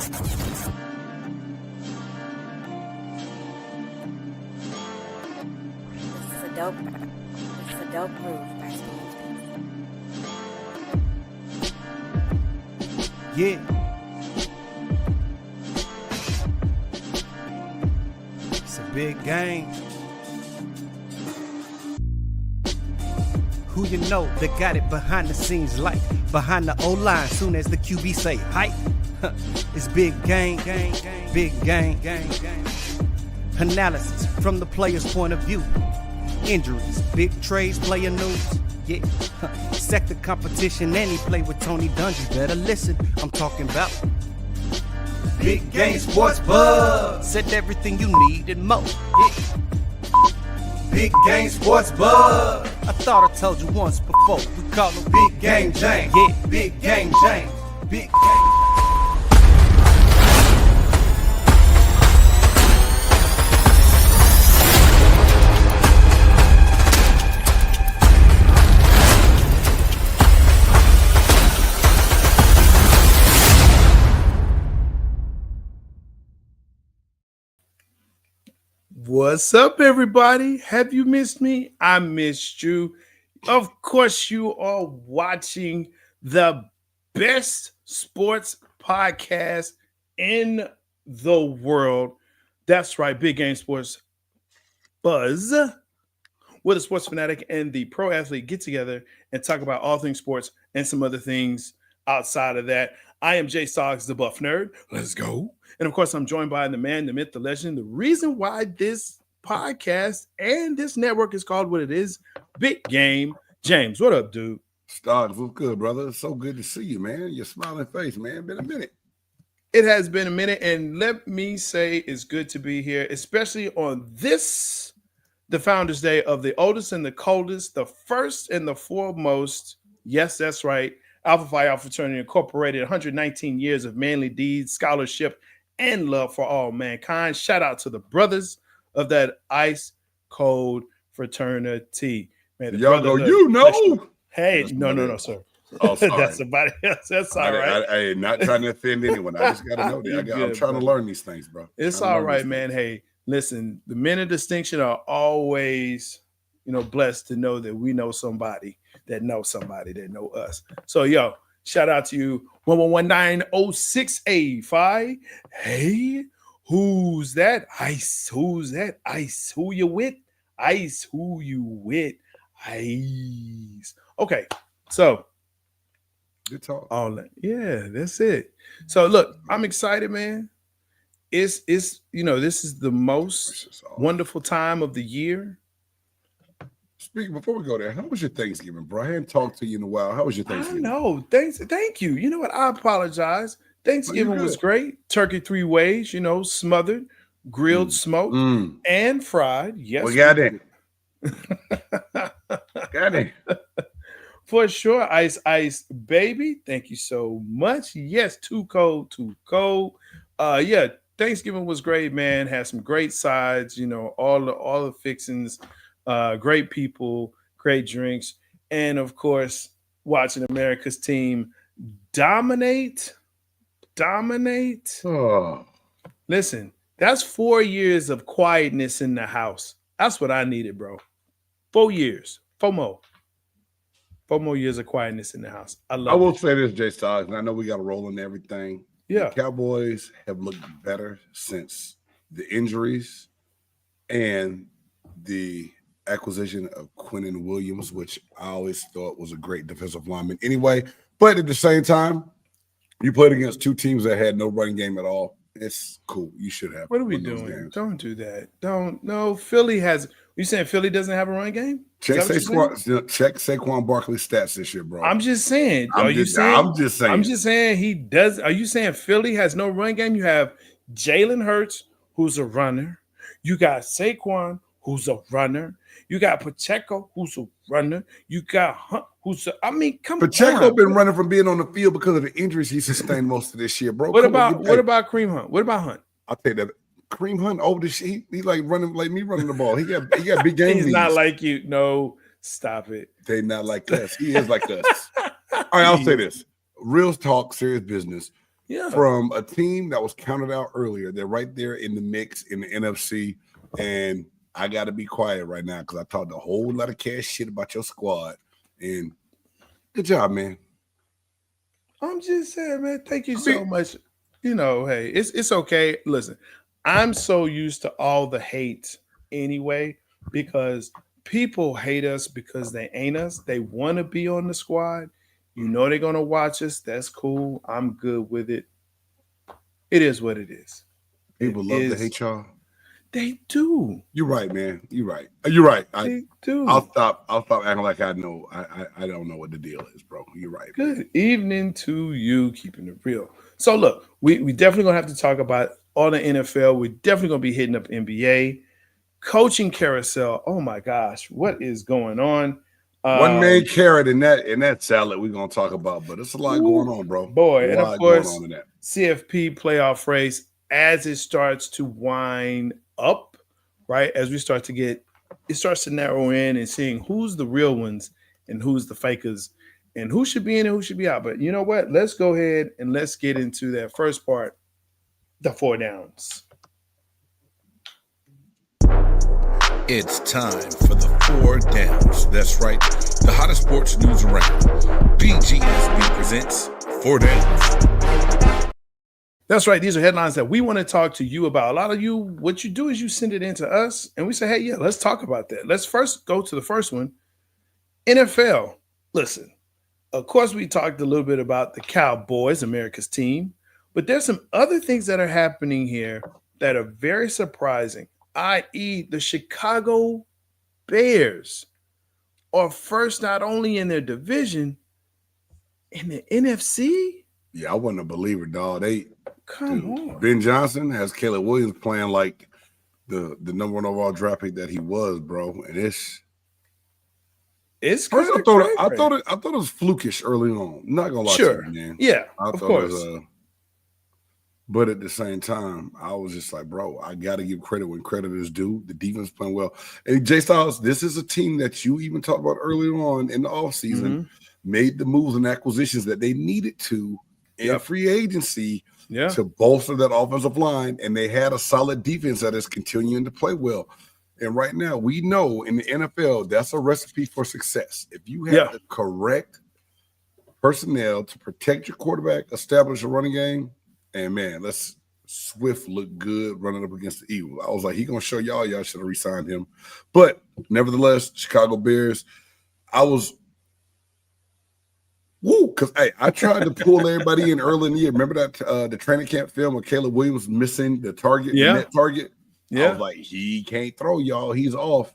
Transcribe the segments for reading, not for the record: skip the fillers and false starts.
It's a dope move. Yeah. It's a big game. Who you know that got it behind the scenes like behind the O-line soon as the QB say hype. It's big game, big game. Analysis from the player's point of view. Injuries, big trades, player news. Yeah, sector competition, and he play with Tony Dungy. Better listen, I'm talking about Big Game Sports Buzz. Said everything you need and more. Yeah. Big Game Sports Buzz. I thought I told you once before. We call him Big Game James. Yeah, Big Game James. Big Game. What's up, everybody? Have you missed me? I missed you. Of course, you are watching the best sports podcast in the world. That's right, Big Game Sports Buzz, where the sports fanatic and the pro athlete get together and talk about all things sports and some other things outside of that. I am Jay Soggs, the Buff Nerd. Let's go. And of course, I'm joined by the man, the myth, the legend. The reason why this podcast and this network is called what it is, Big Game James. What up, dude? Stoggs, what's good, brother? It's so good to see you, man. Your smiling face, man. Been a minute. It has been a minute, and let me say it's good to be here, especially on this, the Founders Day of the oldest and the coldest, the first and the foremost. Yes, that's right. Alpha Phi Alpha Fraternity Incorporated, 119 years of manly deeds, scholarship, and love for all mankind. Shout out to the brothers of that ice cold fraternity. Man, y'all go, you know. Hey, no, sir. Oh, sorry. That's somebody else. That's all right. I am not trying to offend anyone. I just got to know that. I'm trying to learn these things, bro. It's all right, man. Hey, listen, the men of distinction are always, blessed to know that we know somebody that knows somebody that know us. So, yo, shout out to you, 1119068. Hey, who's that? Ice. Who's that? Ice. Who you with? Ice. Who you with? Ice. Okay, so good talk. All that. Yeah, that's it. So look, I'm excited, man. It's this is the most wonderful time of the year. Speaking before we go there, how was your Thanksgiving, bro? I hadn't talked to you in a while. How was your Thanksgiving? I know. Thank you. You know what? I apologize. Thanksgiving was great. Turkey 3 ways, smothered, grilled, smoked, and fried. Yes. We got it. Got it. For sure. Ice, baby. Thank you so much. Yes, too cold. Yeah, Thanksgiving was great, man. Had some great sides, all the fixings. Great people, great drinks, and of course, watching America's team dominate. Oh. Listen, that's 4 years of quietness in the house. That's what I needed, bro. 4 years. 4 more. 4 more years of quietness in the house. I will say this, Jay Stoggs, and I know we got to roll in everything. Yeah. The Cowboys have looked better since the injuries and the acquisition of Quinnen Williams, which I always thought was a great defensive lineman anyway. But at the same time, you played against two teams that had no running game at all. It's cool. You should have. What are we doing? Don't do that. No, Philly has. You saying Philly doesn't have a run game? Check Saquon Barkley's stats this year, bro. I'm just saying. I'm just saying he does. Are you saying Philly has no run game? You have Jalen Hurts, who's a runner. You got Saquon, who's a runner. You got Pacheco, who's a runner. You got Hunt, come on. Pacheco been running from being on the field because of the injuries he sustained most of this year, bro. What about Kareem Hunt? What about Hunt? I'll tell you that. Kareem Hunt, old as shit. He like running like me running the ball. He got big game. He's not like you. No, stop it. They not like us. He is like us. All right, I'll say this. Real talk, serious business. Yeah. from a team that was counted out earlier. They're right there in the mix in the NFC. And I got to be quiet right now because I talked a whole lot of cash shit about your squad. And good job, man. I'm just saying, man, thank you so much. Hey, it's okay. Listen, I'm so used to all the hate anyway because people hate us because they ain't us. They want to be on the squad. They're gonna watch us. That's cool. I'm good with it. It is what it is. It People love to is. hate y'all. They do. You're right, man. You're right. You're right. They do. I'll stop acting like I know. I don't know what the deal is, bro. You're right. Good Man. evening to you, keeping it real. So look, we definitely gonna have to talk about all the NFL. We're definitely gonna be hitting up NBA coaching carousel. Oh my gosh, what is going on? One main carrot in that salad we're gonna talk about, but it's a lot going on, bro. Boy, and of course, going on in that CFP playoff race as it starts to wind up, right? As we start to it starts to narrow in and seeing who's the real ones and who's the fakers and who should be in and who should be out. But you know what? Let's go ahead and let's get into that first part, the 4 downs. It's time for the 4 downs. That's right, the hottest sports news around. BGSB presents 4 downs. That's right. These are headlines that we want to talk to you about. A lot of you, what you do is you send it in to us and we say, hey, yeah, let's talk about that. Let's first go to the first one. NFL. Listen, of course, we talked a little bit about the Cowboys, America's team, but there's some other things that are happening here that are very surprising, i.e., the Chicago Bears are first not only in their division, in the NFC. Yeah, I wasn't a believer, dog. Come on. Ben Johnson has Caleb Williams playing like the number 1 overall draft pick that he was, bro. And it's first I thought it was flukish early on. I'm not gonna lie to you, man. Yeah, of course. But at the same time, I was just like, bro, I got to give credit when credit is due. The defense playing well. And Jay Styles, this is a team that you even talked about earlier on in the offseason, made the moves and acquisitions that they needed to in free agency to bolster that offensive line. And they had a solid defense that is continuing to play well. And right now, we know in the NFL, that's a recipe for success. If you have the correct personnel to protect your quarterback, establish a running game, and man, let's Swift look good running up against the Eagles. I was like, he gonna show y'all should have re-signed him. But nevertheless, Chicago Bears, I was because I tried to pull everybody in early in the year. Remember that the training camp film of Caleb Williams missing the target, the net target? Yeah. I was like, he can't throw, y'all. He's off.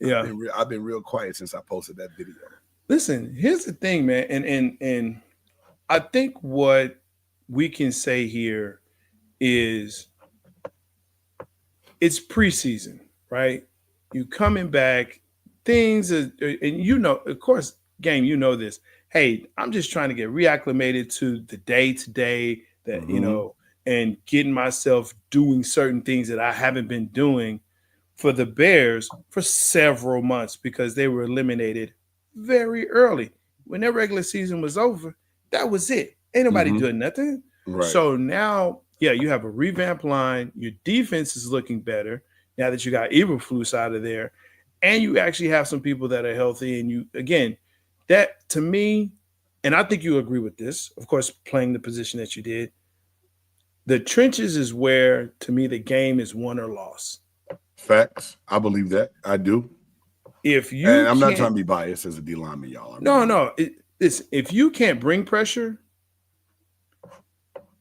Yeah. I've been real quiet since I posted that video. Listen, here's the thing, man. And I think what we can say here is it's preseason, right? You coming back, things are, and of course, game, this. Hey, I'm just trying to get reacclimated to the day-to-day that, and getting myself doing certain things that I haven't been doing for the Bears for several months because they were eliminated very early. When their regular season was over, that was it. Ain't nobody doing nothing. Right. So now, you have a revamped line. Your defense is looking better now that you got Eberflus out of there. And you actually have some people that are healthy. And you, again, that to me, and I think you agree with this, of course, playing the position that you did, the trenches is where, to me, the game is won or lost. Facts. I believe that. I do. And I'm not trying to be biased as a D lineman, y'all. No. If you can't bring pressure,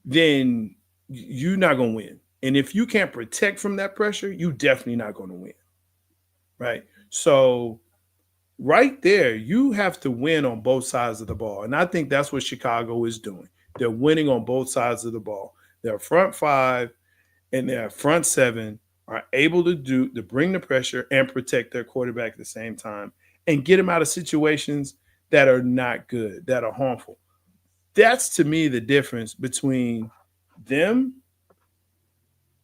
then you're not going to win. And if you can't protect from that pressure, you definitely not going to win. Right? So right there, you have to win on both sides of the ball. And I think that's what Chicago is doing. They're winning on both sides of the ball. Their front 5 and their front 7 are able to bring the pressure and protect their quarterback at the same time and get him out of situations that are not good, that are harmful. That's, to me, the difference between them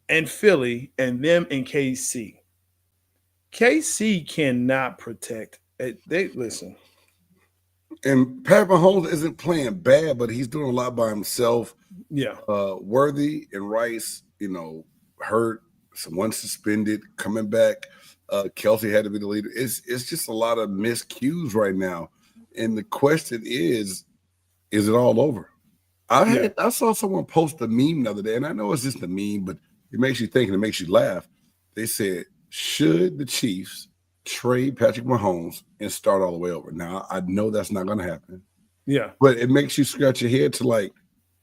and Philly and them and KC. KC cannot protect. They listen. And Pat Mahomes isn't playing bad, but he's doing a lot by himself. Yeah. Worthy and Rice, hurt, someone suspended, coming back. Kelsey had to be the leader. It's just a lot of missed cues right now. And the question is it all over? I saw someone post a meme the other day, and I know it's just a meme, but it makes you think and it makes you laugh. They said, should the Chiefs trade Patrick Mahomes and start all the way over? Now, I know that's not going to happen. Yeah. But it makes you scratch your head to like,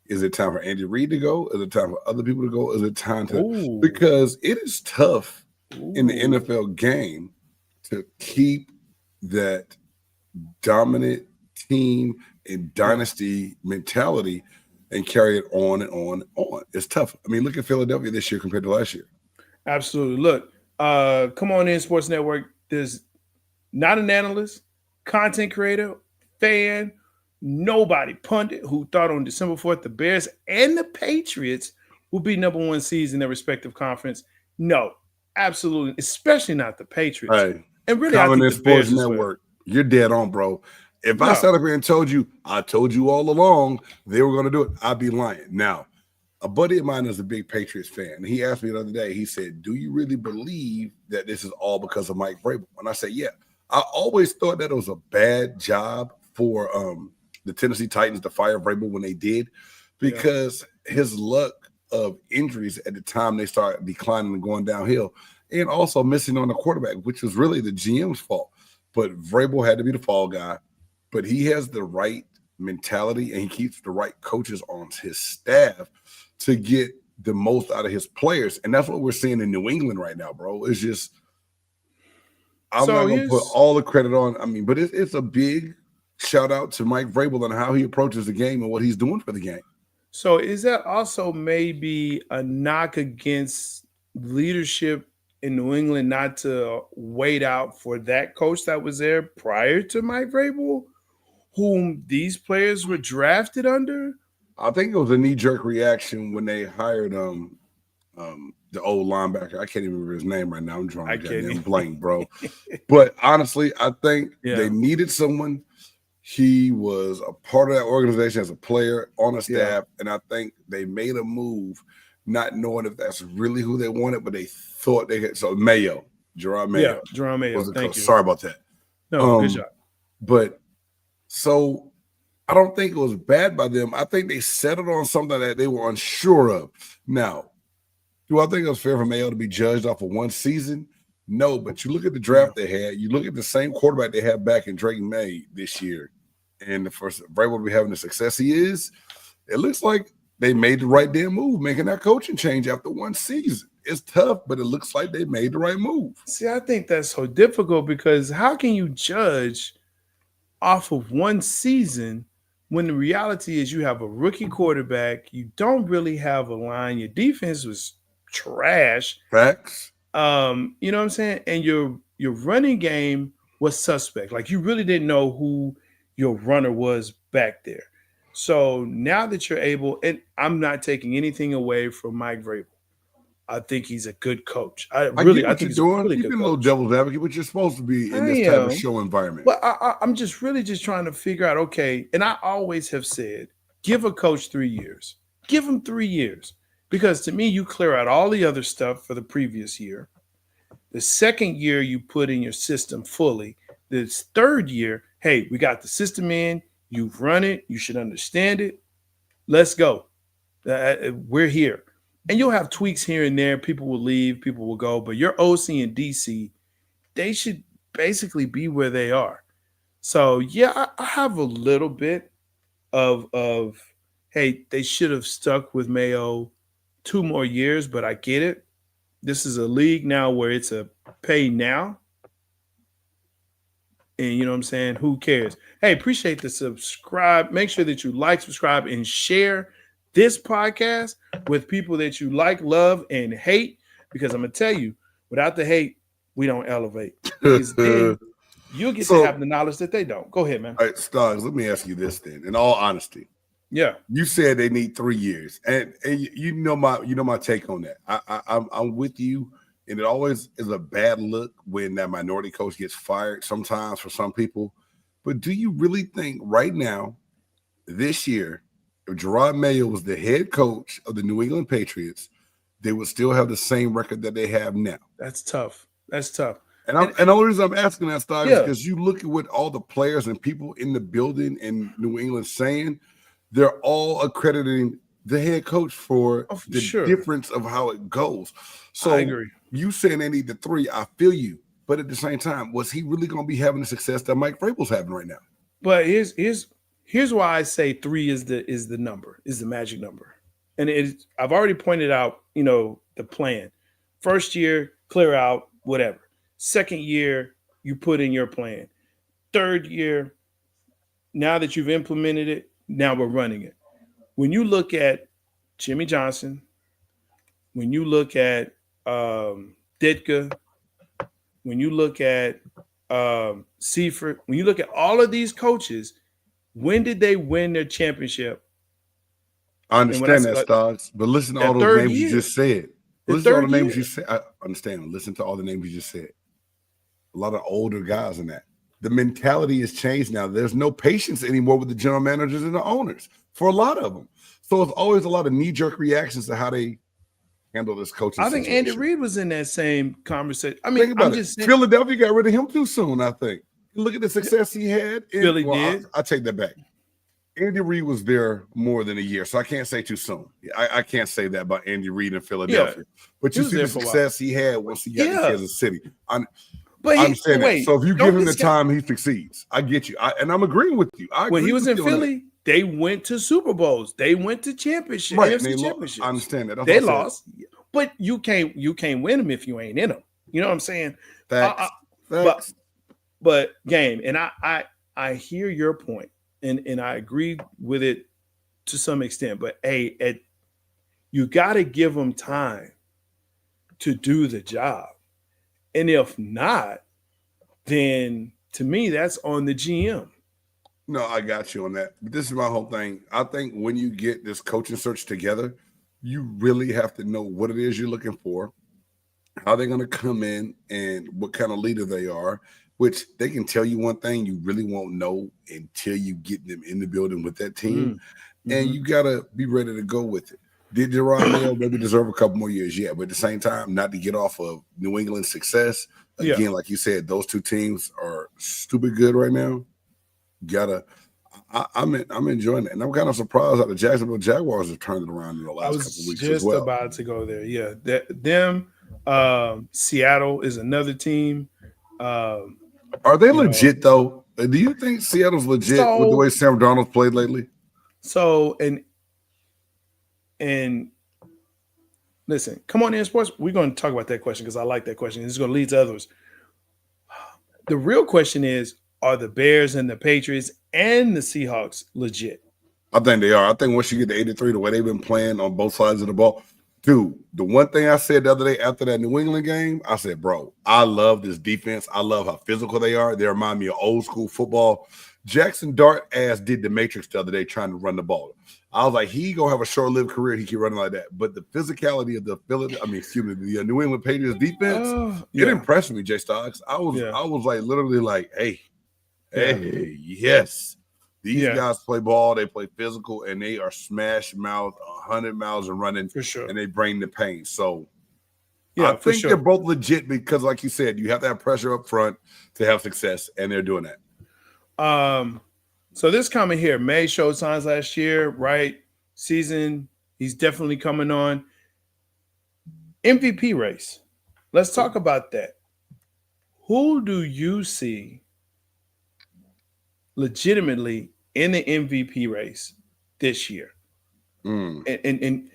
is it time for Andy Reid to go? Is it time for other people to go? Is it time to – because it is tough in the NFL game to keep that dominant team and dynasty mentality and carry it on and on and on. It's tough. I mean, look at Philadelphia this year compared to last year. Absolutely. Look, come on in, Sports Network. There's not an analyst, content creator, fan, nobody, pundit who thought on December 4th the Bears and the Patriots will be number one seeds in their respective conference. No, absolutely, especially not the Patriots. Hey, and really, I think the Sports Network, you're dead on, bro. If I sat up here and told you, I told you all along they were going to do it, I'd be lying. Now, a buddy of mine is a big Patriots fan. He asked me the other day, he said, do you really believe that this is all because of Mike Vrabel? And I said, yeah. I always thought that it was a bad job for the Tennessee Titans to fire Vrabel when they did, because his luck of injuries at the time they started declining and going downhill, and also missing on the quarterback, which was really the GM's fault. But Vrabel had to be the fall guy. But he has the right mentality and he keeps the right coaches on his staff to get the most out of his players. And that's what we're seeing in New England right now, bro. It's just, I'm not going to put all the credit on. But it's a big shout out to Mike Vrabel and how he approaches the game and what he's doing for the game. So is that also maybe a knock against leadership in New England not to wait out for that coach that was there prior to Mike Vrabel, whom these players were drafted under? I think it was a knee-jerk reaction when they hired the old linebacker. I can't even remember his name right now. I'm drawing a goddamn blank, bro. But honestly, I think they needed someone. He was a part of that organization as a player on the staff, and I think they made a move not knowing if that's really who they wanted, but they thought they had. So Mayo, Jerome Mayo. Yeah, Jerome Mayo. Thank you. Sorry about that. No, good job. But so I don't think it was bad by them. I think they settled on something that they were unsure of. Now, do I think it was fair for Mayo to be judged off of one season? No, but you look at the draft they had. You look at the same quarterback they had back in Drake May this year, and the first Vrabel to be having the success he is, it looks like they made the right damn move, making that coaching change after one season. It's tough, but it looks like they made the right move. See, I think that's so difficult because how can you judge off of one season when the reality is you have a rookie quarterback, you don't really have a line, your defense was trash. Facts. You know what I'm saying? And your running game was suspect. Like you really didn't know who your runner was back there. So now that you're able, and I'm not taking anything away from Mike Vrabel. I think he's a good coach. I think he's doing. A really You've good been coach. A little devil's advocate, but you're supposed to be in this type of show environment. But I'm just trying to figure out, okay, and I always have said, give a coach 3 years. Give him 3 years. Because to me, you clear out all the other stuff for the previous year. The second year, you put in your system fully. This third year, hey, we got the system in. You've run it. You should understand it. Let's go. We're here. And you'll have tweaks here and there. People will leave. People will go. But your OC and DC, they should basically be where they are. So, yeah, I have a little bit of hey, they should have stuck with Mayo 2 more years, but I get it. This is a league now where it's a pay now. And you know what I'm saying? Who cares? Hey, appreciate the subscribe. Make sure that you like, subscribe, and share this podcast with people that you like, love, and hate. Because I'm going to tell you, without the hate, we don't elevate. Because then you'll get to have the knowledge that they don't. Go ahead, man. All right, Stoggs, let me ask you this then, in all honesty. Yeah. You said they need 3 years. And you know my take on that. I'm with you. And it always is a bad look when that minority coach gets fired sometimes for some people. But do you really think right now, this year, if Gerard Mayo was the head coach of the New England Patriots, they would still have the same record that they have now. That's tough. That's tough. And the only reason I'm asking that, Stock, is Yeah. because you look at what all the players and people in the building in New England saying, they're all accrediting the head coach for the difference of how it goes. So I agree. You saying they need the 3, I feel you. But at the same time, was he really going to be having the success that Mike Vrabel's having right now? But here's why I say 3 is the number, is the magic number. And I've already pointed out, the plan. First year, clear out, whatever. Second year, you put in your plan. Third year, now that you've implemented it, now we're running it. When you look at Jimmy Johnson, when you look at Ditka, when you look at Seifert, when you look at all of these coaches, when did they win their championship? I understand that, Stoggs, but listen to all those names you just said. Listen to all the names you said. I understand. Listen to all the names you just said. A lot of older guys in that. The mentality has changed now. There's no patience anymore with the general managers and the owners for a lot of them. So it's always a lot of knee-jerk reactions to how they handle this coaching situation. I think Andy Reid was in that same conversation. I mean, think about it. Philadelphia got rid of him too soon, I think. Look at the success he had. Philly did. I take that back. Andy Reid was there more than a year, so I can't say too soon. I can't say that about Andy Reid in Philadelphia. Yeah, but you see the success he had once he got to Kansas City. But I'm saying that. So if you give him the time, he succeeds. I get you. And I'm agreeing with you. When he was in Philly, they went to Super Bowls. They went to championships. Right. Championships. I understand that. They lost. But you can't win them if you ain't in them. You know what I'm saying? Facts. But game, and I hear your point, and I agree with it to some extent. But you got to give them time to do the job. And if not, then to me, that's on the GM. No, I got you on that. But this is my whole thing. I think when you get this coaching search together, you really have to know what it is you're looking for, how they're going to come in, and what kind of leader they are, which they can tell you one thing you really won't know until you get them in the building with that team. Mm-hmm. And you got to be ready to go with it. Did Gerard Mayo maybe deserve a couple more years? Yeah, but at the same time, not to get off of New England's success. Again, like you said, those two teams are stupid good right now. I'm enjoying it. And I'm kind of surprised how the Jacksonville Jaguars have turned it around in the last couple of weeks as well. I was just about to go there. Yeah, Seattle is another team. Are they legit, though? Do you think Seattle's legit with the way Sam Darnold's played lately? So, and listen, come on in sports. We're going to talk about that question because I like that question. It's going to lead to others. The real question is, are the Bears and the Patriots and the Seahawks legit? I think they are. I think once you get to 83, the way they've been playing on both sides of the ball. Dude, the one thing I said the other day after that New England game, I said, bro, I love this defense. I love how physical they are. They remind me of old school football. Jackson Dart ass did the Matrix the other day trying to run the ball. I was like, he gonna have a short-lived career. He keep running like that. But the physicality of the New England Patriots defense, it impressed me, Jay Stoggs. I was like literally like, hey, yes. These guys play ball, they play physical, and they are smash mouth 100 miles and running for sure. And they bring the pain. So I think they're both legit because, like you said, you have to have pressure up front to have success, and they're doing that. So this comment here, May showed signs last year, right? Season, he's definitely coming on. MVP race. Let's talk about that. Who do you see legitimately in the MVP race this year? And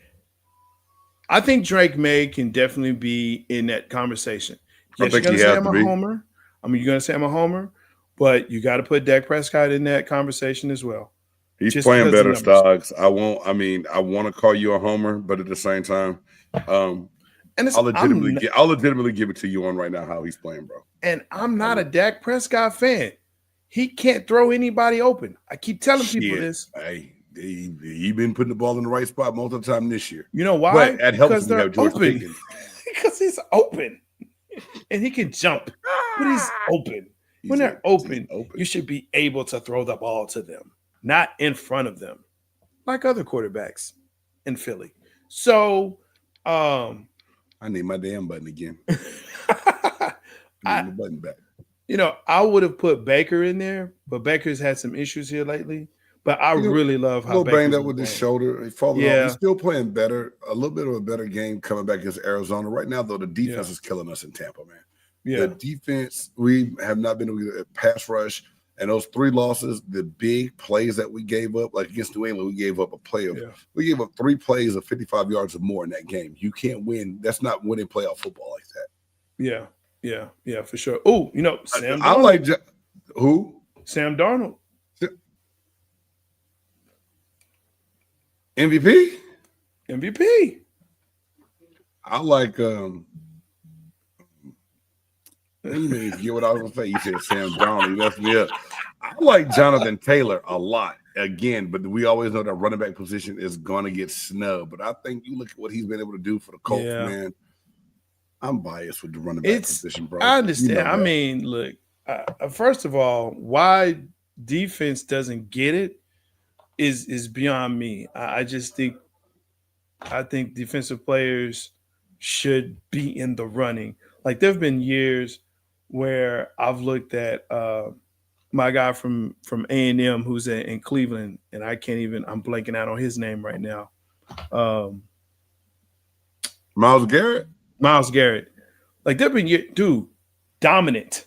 I think Drake May can definitely be in that conversation. Yes, you're going to say I'm a homer. You're going to say I'm a homer. But you got to put Dak Prescott in that conversation as well. He's playing better, Stoggs. I want to call you a homer, but at the same time, I'll legitimately give it to you on right now how he's playing, bro. And I'm not a Dak Prescott fan. He can't throw anybody open. I keep telling people this. Hey, he been putting the ball in the right spot most of the time this year. You know why? But that helps when you have George Pickens. Because he's open. And he can jump. But he's open. When they're open, you should be able to throw the ball to them, not in front of them. like other quarterbacks in Philly. So I need my damn button again. I need my button back. I would have put Baker in there, but Baker's had some issues here lately. But I really love how Baker's banged up been with playing. his shoulder. He's falling off. He's still playing better. A little bit of a better game coming back against Arizona. Right now, though, the defense is killing us in Tampa, man. Yeah. The defense, we have not been able to get a pass rush. And those 3 losses, the big plays that we gave up, like against New England, we gave up we gave up 3 plays of 55 yards or more in that game. You can't win. That's not winning playoff football like that. Yeah, for sure. Oh, Sam Darnold. I like who? Sam Darnold. MVP. I like you get what I was gonna say. You said Sam Darnold. You messed me up. I like Jonathan Taylor a lot. Again, but we always know that running back position is gonna get snubbed. But I think you look at what he's been able to do for the Colts, man. I'm biased with the running back position, bro. I understand. I mean, look, first of all, why defense doesn't get it is beyond me. I think defensive players should be in the running. Like there have been years where I've looked at my guy from A&M who's in Cleveland, and I'm blanking out on his name right now. Myles Garrett. Like there have been dominant.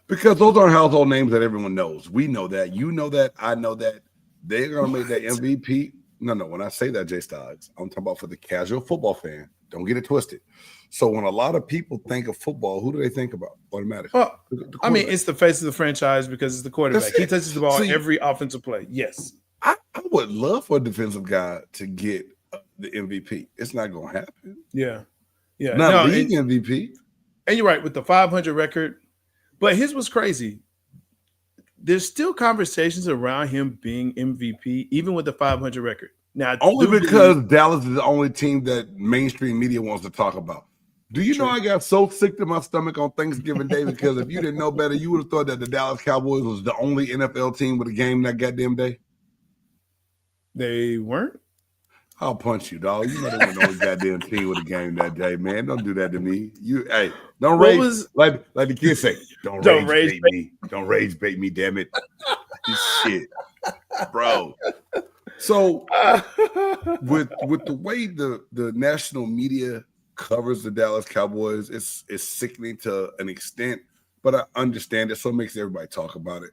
Because those aren't household names that everyone knows. We know that. You know that. I know that. They're going to make that MVP. No. When I say that, Jay Stoggs, I'm talking about for the casual football fan. Don't get it twisted. So when a lot of people think of football, who do they think about automatically? Well, I mean, it's the face of the franchise because it's the quarterback. He touches the ball every offensive play. Yes. I would love for a defensive guy to get the MVP. It's not going to happen. Yeah. Not league MVP. And you're right, with the 500 record. But his was crazy. There's still conversations around him being MVP, even with the 500 record. Now, only because Dallas is the only team that mainstream media wants to talk about. Do you know I got so sick to my stomach on Thanksgiving Day because if you didn't know better, you would have thought that the Dallas Cowboys was the only NFL team with a game that goddamn day? They weren't? I'll punch you, dog. You know they weren't the only goddamn team with a game that day, man. Don't do that to me. Don't rage like the kids say. Don't rage bait me. Don't rage bait me, damn it. Shit, bro. So with the way the national media covers the Dallas Cowboys, it's sickening to an extent, but I understand it, so it makes everybody talk about it.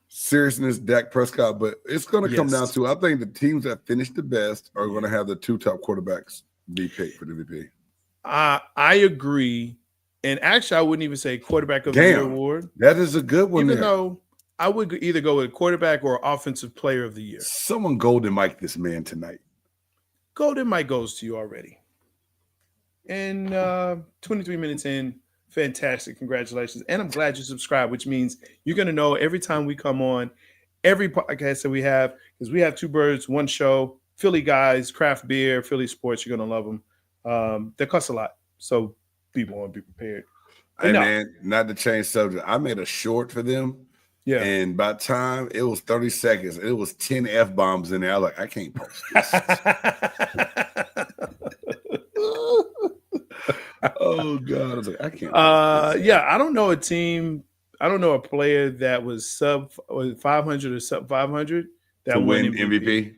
Seriousness, Dak Prescott, but it's going to come down to, I think the teams that finish the best are going to have the 2 top quarterbacks be picked for the MVP. I agree. And actually, I wouldn't even say quarterback of the year award. That is a good one. Even though I would either go with quarterback or offensive player of the year. Someone golden mic this man tonight. Golden mic goes to you already. And 23 minutes in, fantastic. Congratulations. And I'm glad you subscribed, which means you're going to know every time we come on, every podcast that we have, because we have 2 birds, 1 show, Philly guys, craft beer, Philly sports. You're going to love them. They cost a lot. So people want to be prepared. Hey, man, not to change subject. I made a short for them. Yeah. And by the time it was 30 seconds, it was 10 F-bombs in there. I was like, I can't post this. Oh, God. I was like, I can't post this. Yeah, I don't know a team. I don't know a player that was sub 500 or sub 500 that to won win MVP.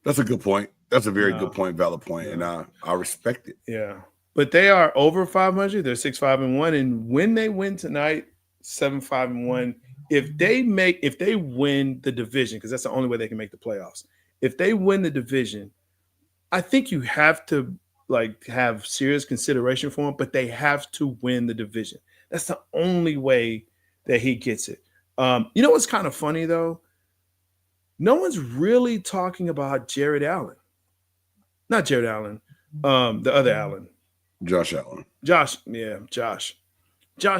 That's a good point. That's a very good point, valid point, and I respect it. Yeah. But they are over 500. They're 6-5-1. And when they win tonight, 7-5-1. If they win the division, because that's the only way they can make the playoffs. If they win the division, I think you have to have serious consideration for them, but they have to win the division. That's the only way that he gets it. You know what's kind of funny though? No one's really talking about Jared Allen. Not Jared Allen. The other Allen. Josh Allen. Josh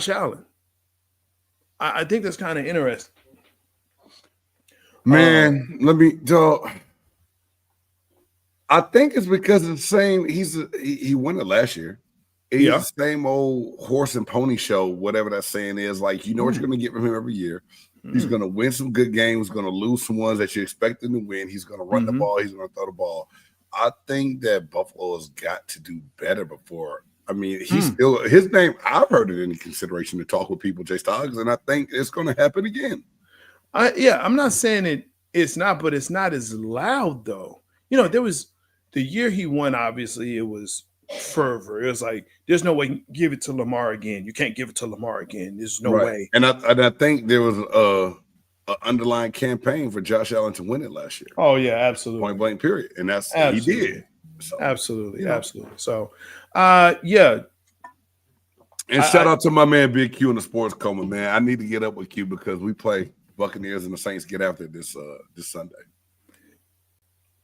Allen. I think that's kind of interesting. Man, let me tell. I think it's because of the same. He won it last year. He's the same old horse and pony show, whatever that saying is. Like, you know what you're going to get from him every year. He's going to win some good games. He's going to lose some ones that you expect him to win. He's going to run the ball. He's going to throw the ball. I think that Buffalo has got to do better before. I mean, he's still his name. I've heard it in consideration to talk with people, Jay Stoggs, and I think it's going to happen again. I'm not saying it's not, but it's not as loud though. There was the year he won. Obviously, it was fervor. It was like, there's no way give it to Lamar again. You can't give it to Lamar again. There's no way. And I think there was an underlying campaign for Josh Allen to win it last year. Oh yeah, absolutely. Point blank period. And that's absolutely. He did. So, absolutely. So yeah. And shout out to my man Big Q in the sports coma, man. I need to get up with Q because we play Buccaneers and the Saints get after this Sunday.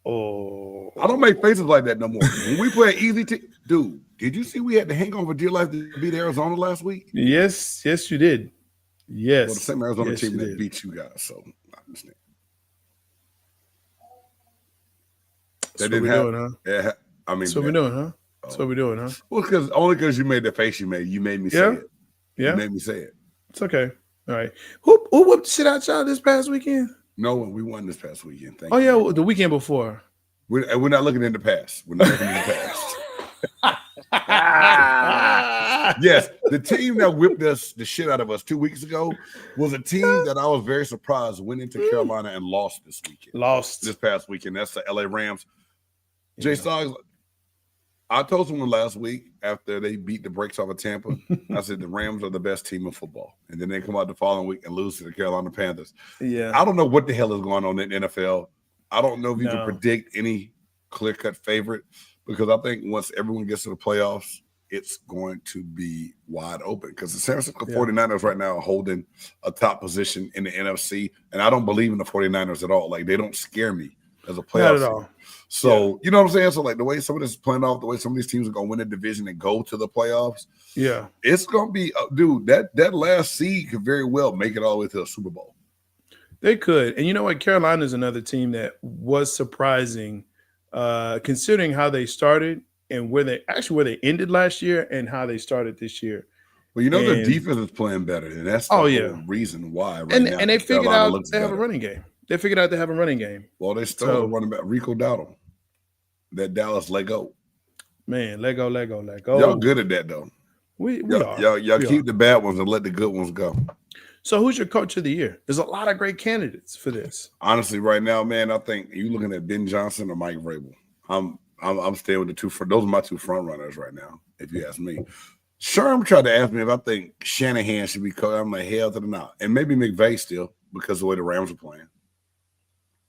Oh, I don't make faces like that no more. When we play easy dude, did you see we had to hang on for dear life to beat Arizona last week? Yes, you did. Yes. Well, the same Arizona team that beat you guys, so I understand. That didn't happen, huh? Yeah, I mean, that's what we're doing, huh? That's what we're doing, huh? Well, because you made the face you made me say it. Yeah, you made me say it. It's okay. All right. Who whooped shit out y'all this past weekend? No one. We won this past weekend. Thank you. Yeah, the weekend before. We're not looking in the past. We're not looking in the past. Yes, the team that whipped the shit out of us 2 weeks ago was a team that I was very surprised went into Carolina and lost this weekend. This past weekend. That's the LA Rams. Jay Stoggs, I told someone last week after they beat the brakes off of Tampa, I said the Rams are the best team in football. And then they come out the following week and lose to the Carolina Panthers. Yeah. I don't know what the hell is going on in the NFL. I don't know if you can predict any clear-cut favorite because I think once everyone gets to the playoffs, it's going to be wide open because the San Francisco 49ers right now are holding a top position in the NFC, and I don't believe in the 49ers at all. Like, they don't scare me as a playoff. Not at all. So, you know what I'm saying? So, like, the way some of this is playing off, the way some of these teams are going to win a division and go to the playoffs, it's going to be, dude, that last seed could very well make it all the way to a Super Bowl. They could. And you know what? Carolina is another team that was surprising considering how they started and where they ended last year and how they started this year. Well, you know, their defense is playing better, and that's the whole reason why. Right now, and they figured out they have a running game. They figured out they have a running game. Well, they stole running back Rico Dowdle, that Dallas Lego. Man, Lego. Y'all good at that though. We are. Y'all keep the bad ones and let the good ones go. So, who's your coach of the year? There's a lot of great candidates for this. Honestly, right now, man, I think you looking at Ben Johnson or Mike Vrabel. I'm staying with the two. Those are my two front runners right now, if you ask me. Sherm tried to ask me if I think Shanahan should be coach. I'm like, hell to the no. And maybe McVay still because of the way the Rams are playing.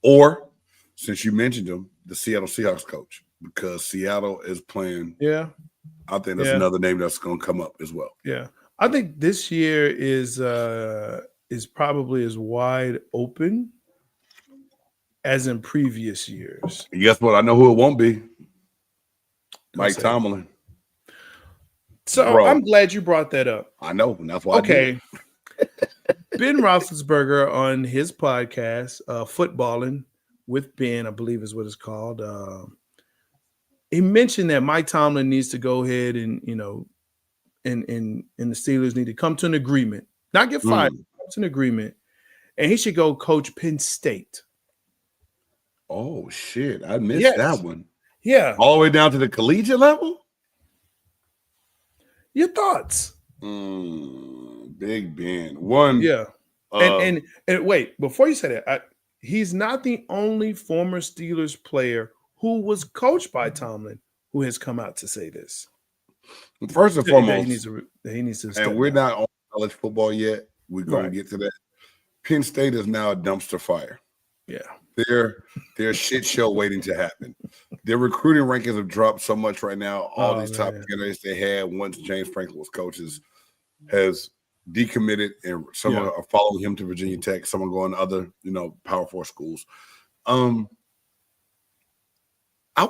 Or, since you mentioned him, the Seattle Seahawks coach, because Seattle is playing. Yeah. I think that's another name that's going to come up as well. Yeah. I think this year is probably as wide open as in previous years. And guess what? I know who it won't be. Mike Tomlin. So I'm glad you brought that up. I know, and that's why. Okay. Ben Roethlisberger on his podcast, Footballing with Ben, I believe is what it's called. He mentioned that Mike Tomlin needs to go ahead and, and the Steelers need to come to an agreement, not get fired, come to an agreement, and he should go coach Penn State. Oh shit! I missed that one. Yeah, all the way down to the collegiate level. Your thoughts? Big Ben. One. Yeah. And wait, before you say that, he's not the only former Steelers player who was coached by Tomlin who has come out to say this. First and foremost, he needs to. And we're not on college football yet. We're going to get to that. Penn State is now a dumpster fire. Yeah. They're a shit show waiting to happen. Their recruiting rankings have dropped so much right now. All these top candidates they had once James Franklin was coaches has decommitted, and some are following him to Virginia Tech. Some are going to other, Power 4 schools. I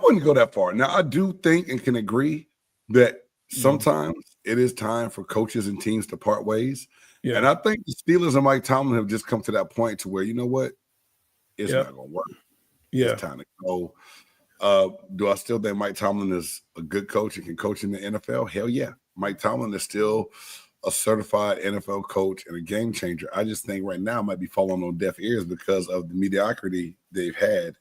wouldn't go that far. Now, I do think and can agree that sometimes it is time for coaches and teams to part ways. Yeah. And I think the Steelers and Mike Tomlin have just come to that point to where, you know what? It's not going to work. Yeah. It's time to go. Do I still think Mike Tomlin is a good coach and can coach in the NFL? Hell yeah. Mike Tomlin is still a certified NFL coach and a game changer. I just think right now might be falling on deaf ears because of the mediocrity they've had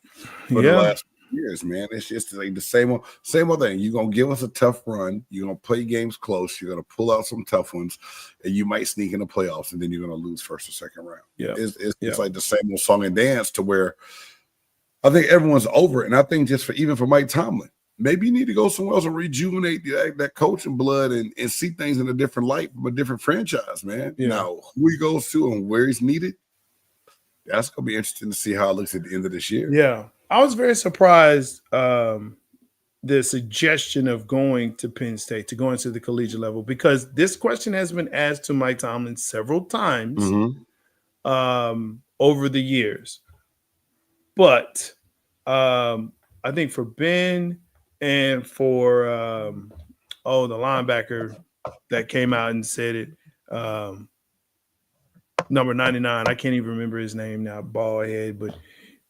for the last years, man. It's just like the same old thing. You're going to give us a tough run. You're going to play games close. You're going to pull out some tough ones, and you might sneak in the playoffs, and then you're going to lose first or second round. Yeah. It's like the same old song and dance to where I think everyone's over it. And I think just even for Mike Tomlin, maybe you need to go somewhere else and rejuvenate that coaching blood and see things in a different light from a different franchise, man. Yeah. Now, who he goes to and where he's needed, that's going to be interesting to see how it looks at the end of this year. Yeah. I was very surprised the suggestion of going to Penn State, to going to the collegiate level, because this question has been asked to Mike Tomlin several times over the years. But I think for Ben and for the linebacker that came out and said it, number 99, I can't even remember his name now, bald head, but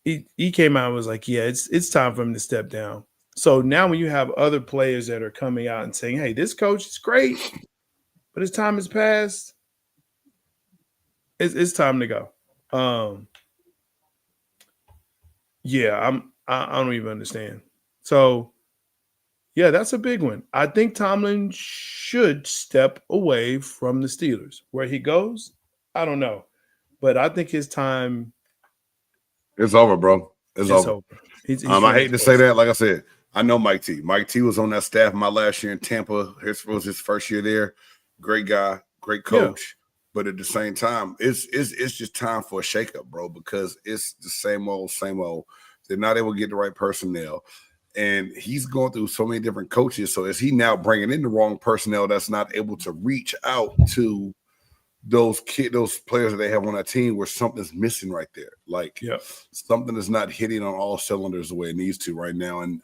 he came out and was like, yeah, it's time for him to step down. So now when you have other players that are coming out and saying, hey, this coach is great, but his time has passed, it's time to go. I don't even understand. So, yeah, that's a big one. I think Tomlin should step away from the Steelers. Where he goes, I don't know. But I think his time – it's over, bro. It's over. He's I hate to say that. Like I said, I know Mike T. Mike T was on that staff my last year in Tampa. His was his first year there. Great guy, great coach. Yeah. But at the same time, it's just time for a shakeup, bro, because it's the same old. They're not able to get the right personnel. And he's going through so many different coaches. So is he now bringing in the wrong personnel that's not able to reach out to those players that they have on that team where something's missing right there? Like something is not hitting on all cylinders the way it needs to right now. And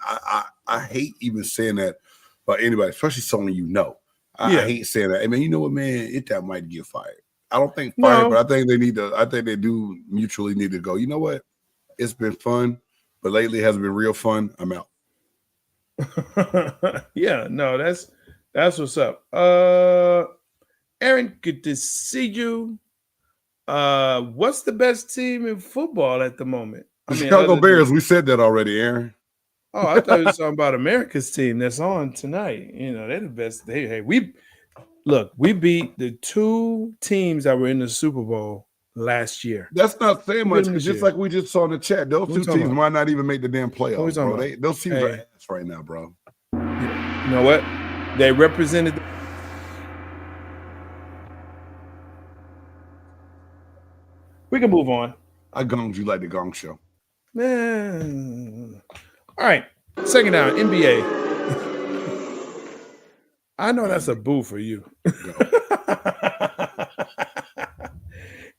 I hate even saying that about anybody, especially someone you know. I hate saying that. I mean, you know what, man? That might get fired. I don't think fired, but I think they need to. I think they do mutually need to go. You know what? It's been fun, but lately it hasn't been real fun. I'm out. Yeah, no, that's what's up. Aaron, good to see you. What's the best team in football at the moment? The Chicago Bears. We said that already, Aaron. Oh, I thought you were talking about America's team that's on tonight. You know, they're the best. We beat the two teams that were in the Super Bowl last year. That's not saying much, because just like we just saw in the chat, those two teams might not even make the damn playoffs, bro. Those teams are ass right now, bro. You know what? They represented. We can move on. I gonged you like the Gong Show. Man. All right. Second down, NBA. I know that's a boo for you.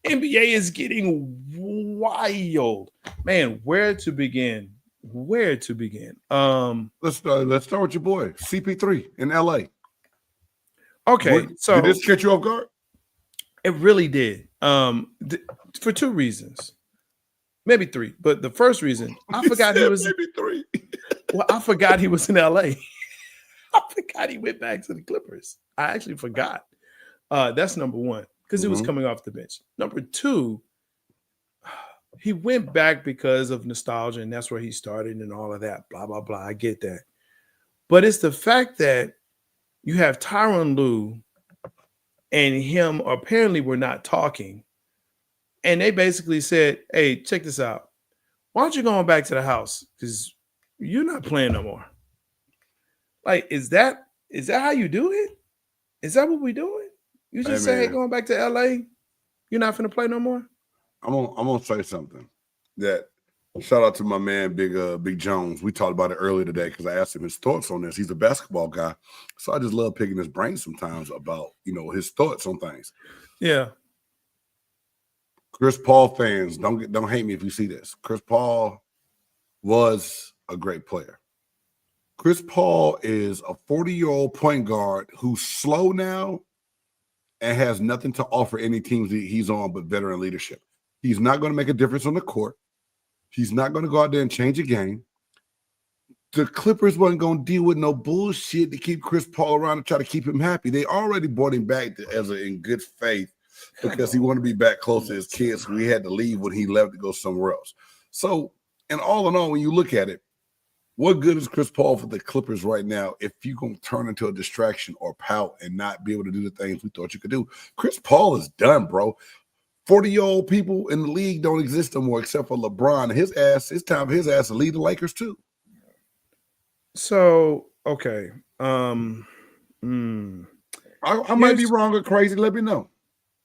NBA is getting wild. Man, where to begin? Let's start with your boy, CP3 in LA. Okay. So did this catch you off guard? It really did. For two reasons. Maybe three. But the first reason, I forgot he was maybe three. Well, I forgot he was in LA. I forgot he went back to the Clippers. I actually forgot. That's number one, because he was coming off the bench. Number two, he went back because of nostalgia, and that's where he started and all of that, blah, blah, blah. I get that. But it's the fact that you have Tyronn Lue and him apparently were not talking. And they basically said, hey, check this out. Why don't you go back to the house? Because you're not playing no more. Like, is that how you do it? Is that what we doing? You just say, hey, going back to LA, you're not finna play no more? I'm gonna say something. That shout out to my man Big Jones. We talked about it earlier today because I asked him his thoughts on this. He's a basketball guy. So I just love picking his brain sometimes about, his thoughts on things. Yeah. Chris Paul fans, don't hate me if you see this. Chris Paul was a great player. Chris Paul is a 40-year-old point guard who's slow now and has nothing to offer any teams he's on but veteran leadership. He's not going to make a difference on the court. He's not going to go out there and change a game. the Clippers wasn't going to deal with no bullshit to keep Chris Paul around and try to keep him happy. They already brought him back in good faith because he wanted to be back close to his kids. So he had to leave when he left to go somewhere else. So, and all in all, when you look at it, what good is Chris Paul for the Clippers right now if you're going to turn into a distraction or pout and not be able to do the things we thought you could do? Chris Paul is done, bro. 40-year-old people in the league don't exist anymore except for LeBron. It's time for his ass to lead the Lakers too. So, okay. I might be wrong or crazy. Let me know.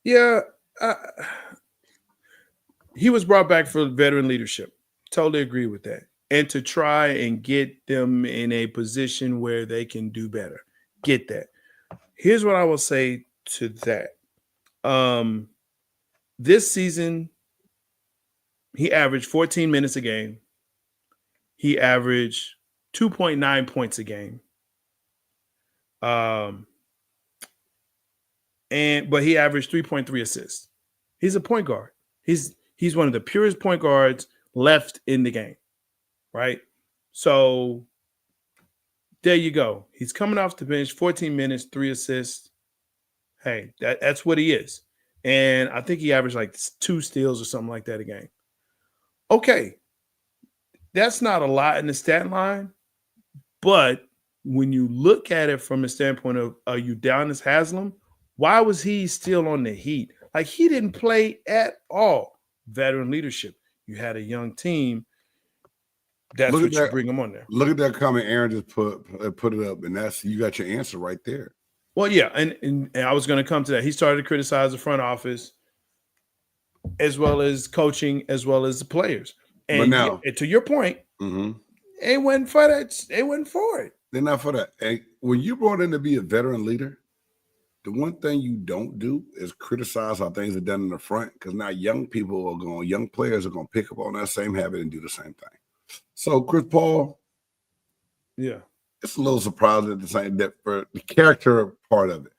Yeah. He was brought back for veteran leadership. Totally agree with that. And to try and get them in a position where they can do better. Get that. Here's what I will say to that. This season, he averaged 14 minutes a game. He averaged 2.9 points a game. But he averaged 3.3 assists. He's a point guard. He's one of the purest point guards left in the game. Right? So there you go. He's coming off the bench, 14 minutes, 3 assists. Hey, that's what he is. And I think he averaged like 2 steals or something like that a game. Okay. That's not a lot in the stat line. But when you look at it from a standpoint of Udonis Haslem, why was he still on the Heat? Like, he didn't play at all. Veteran leadership. You had a young team. That's what you bring him on there. Look at that comment Aaron just put it up, and you got your answer right there. Well, yeah, and I was going to come to that. He started to criticize the front office as well as coaching, as well as the players. And but now, to your point, they went for that. They went for it. They're not for that. And when you brought in to be a veteran leader, the one thing you don't do is criticize how things are done in the front, because now young players are going to pick up on that same habit and do the same thing. So Chris Paul, yeah, it's a little surprising at the same that for the character part of it,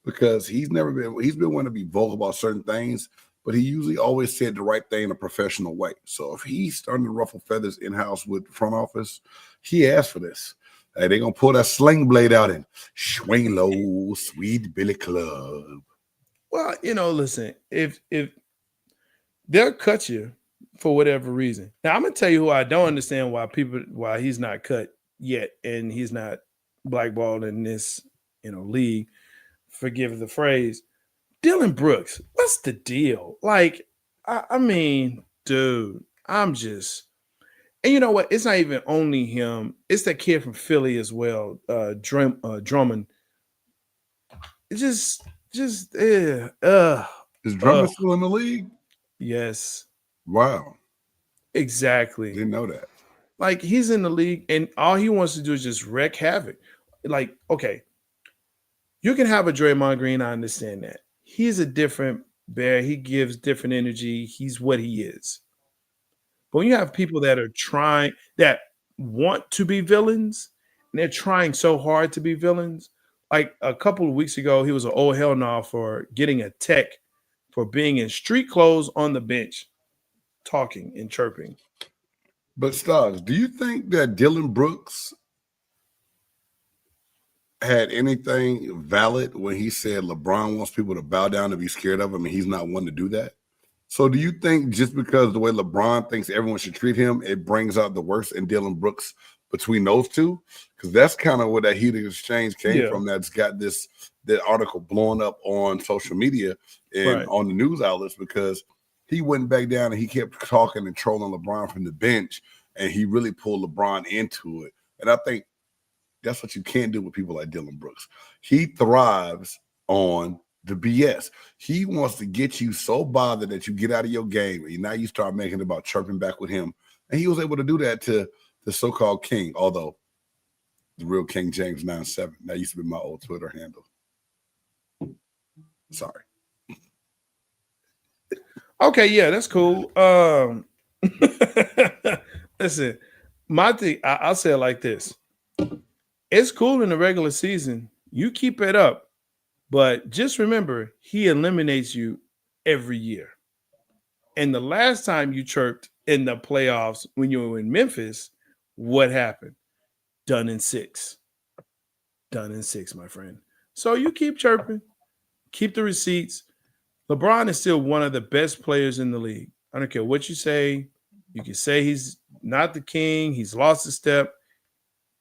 because he's been one to be vocal about certain things, but he usually always said the right thing in a professional way. So if he's starting to ruffle feathers in-house with the front office, he asked for this. Hey, they're gonna pull that sling blade out and swing low, sweet Billy Club. Well, listen, if they'll cut you for whatever reason. Now, I'm gonna tell you who I don't understand why he's not cut yet, and he's not blackballed in this league. Forgive the phrase. Dillon Brooks, what's the deal? Like, I mean, dude, I'm just, and you know what? It's not even only him. It's that kid from Philly as well, Drummond. It's just, Is Drummond still in the league? Yes. Wow. Exactly. Didn't know that. Like, he's in the league, and all he wants to do is just wreak havoc. Like, okay, you can have a Draymond Green. I understand that. He's a different bear. He gives different energy. He's what he is. But when you have people that want to be villains, and they're trying so hard to be villains, like a couple of weeks ago, he was an old hell no for getting a tech for being in street clothes on the bench, talking and chirping. But Stars, do you think that Dillon Brooks had anything valid when he said LeBron wants people to bow down and be scared of him, and he's not one to do that? So do you think just because the way LeBron thinks everyone should treat him, it brings out the worst in Dillon Brooks between those two? Because that's kind of where that heated exchange came from. That's got that article blowing up on social media and on the news outlets, because he went back down and he kept talking and trolling LeBron from the bench, and he really pulled LeBron into it. And I think that's what you can't do with people like Dillon Brooks. He thrives on the BS. He wants to get you so bothered that you get out of your game, and now you start making it about chirping back with him. And he was able to do that to the so-called king, although the real King James 9-7. That used to be my old Twitter handle. Sorry. Okay, yeah, that's cool. Listen, my thing, I'll say it like this. It's cool in the regular season. You keep it up. But just remember, he eliminates you every year. And the last time you chirped in the playoffs when you were in Memphis, what happened? Done in 6. Done in 6, my friend. So you keep chirping. Keep the receipts. LeBron is still one of the best players in the league. I don't care what you say. You can say he's not the king. He's lost a step.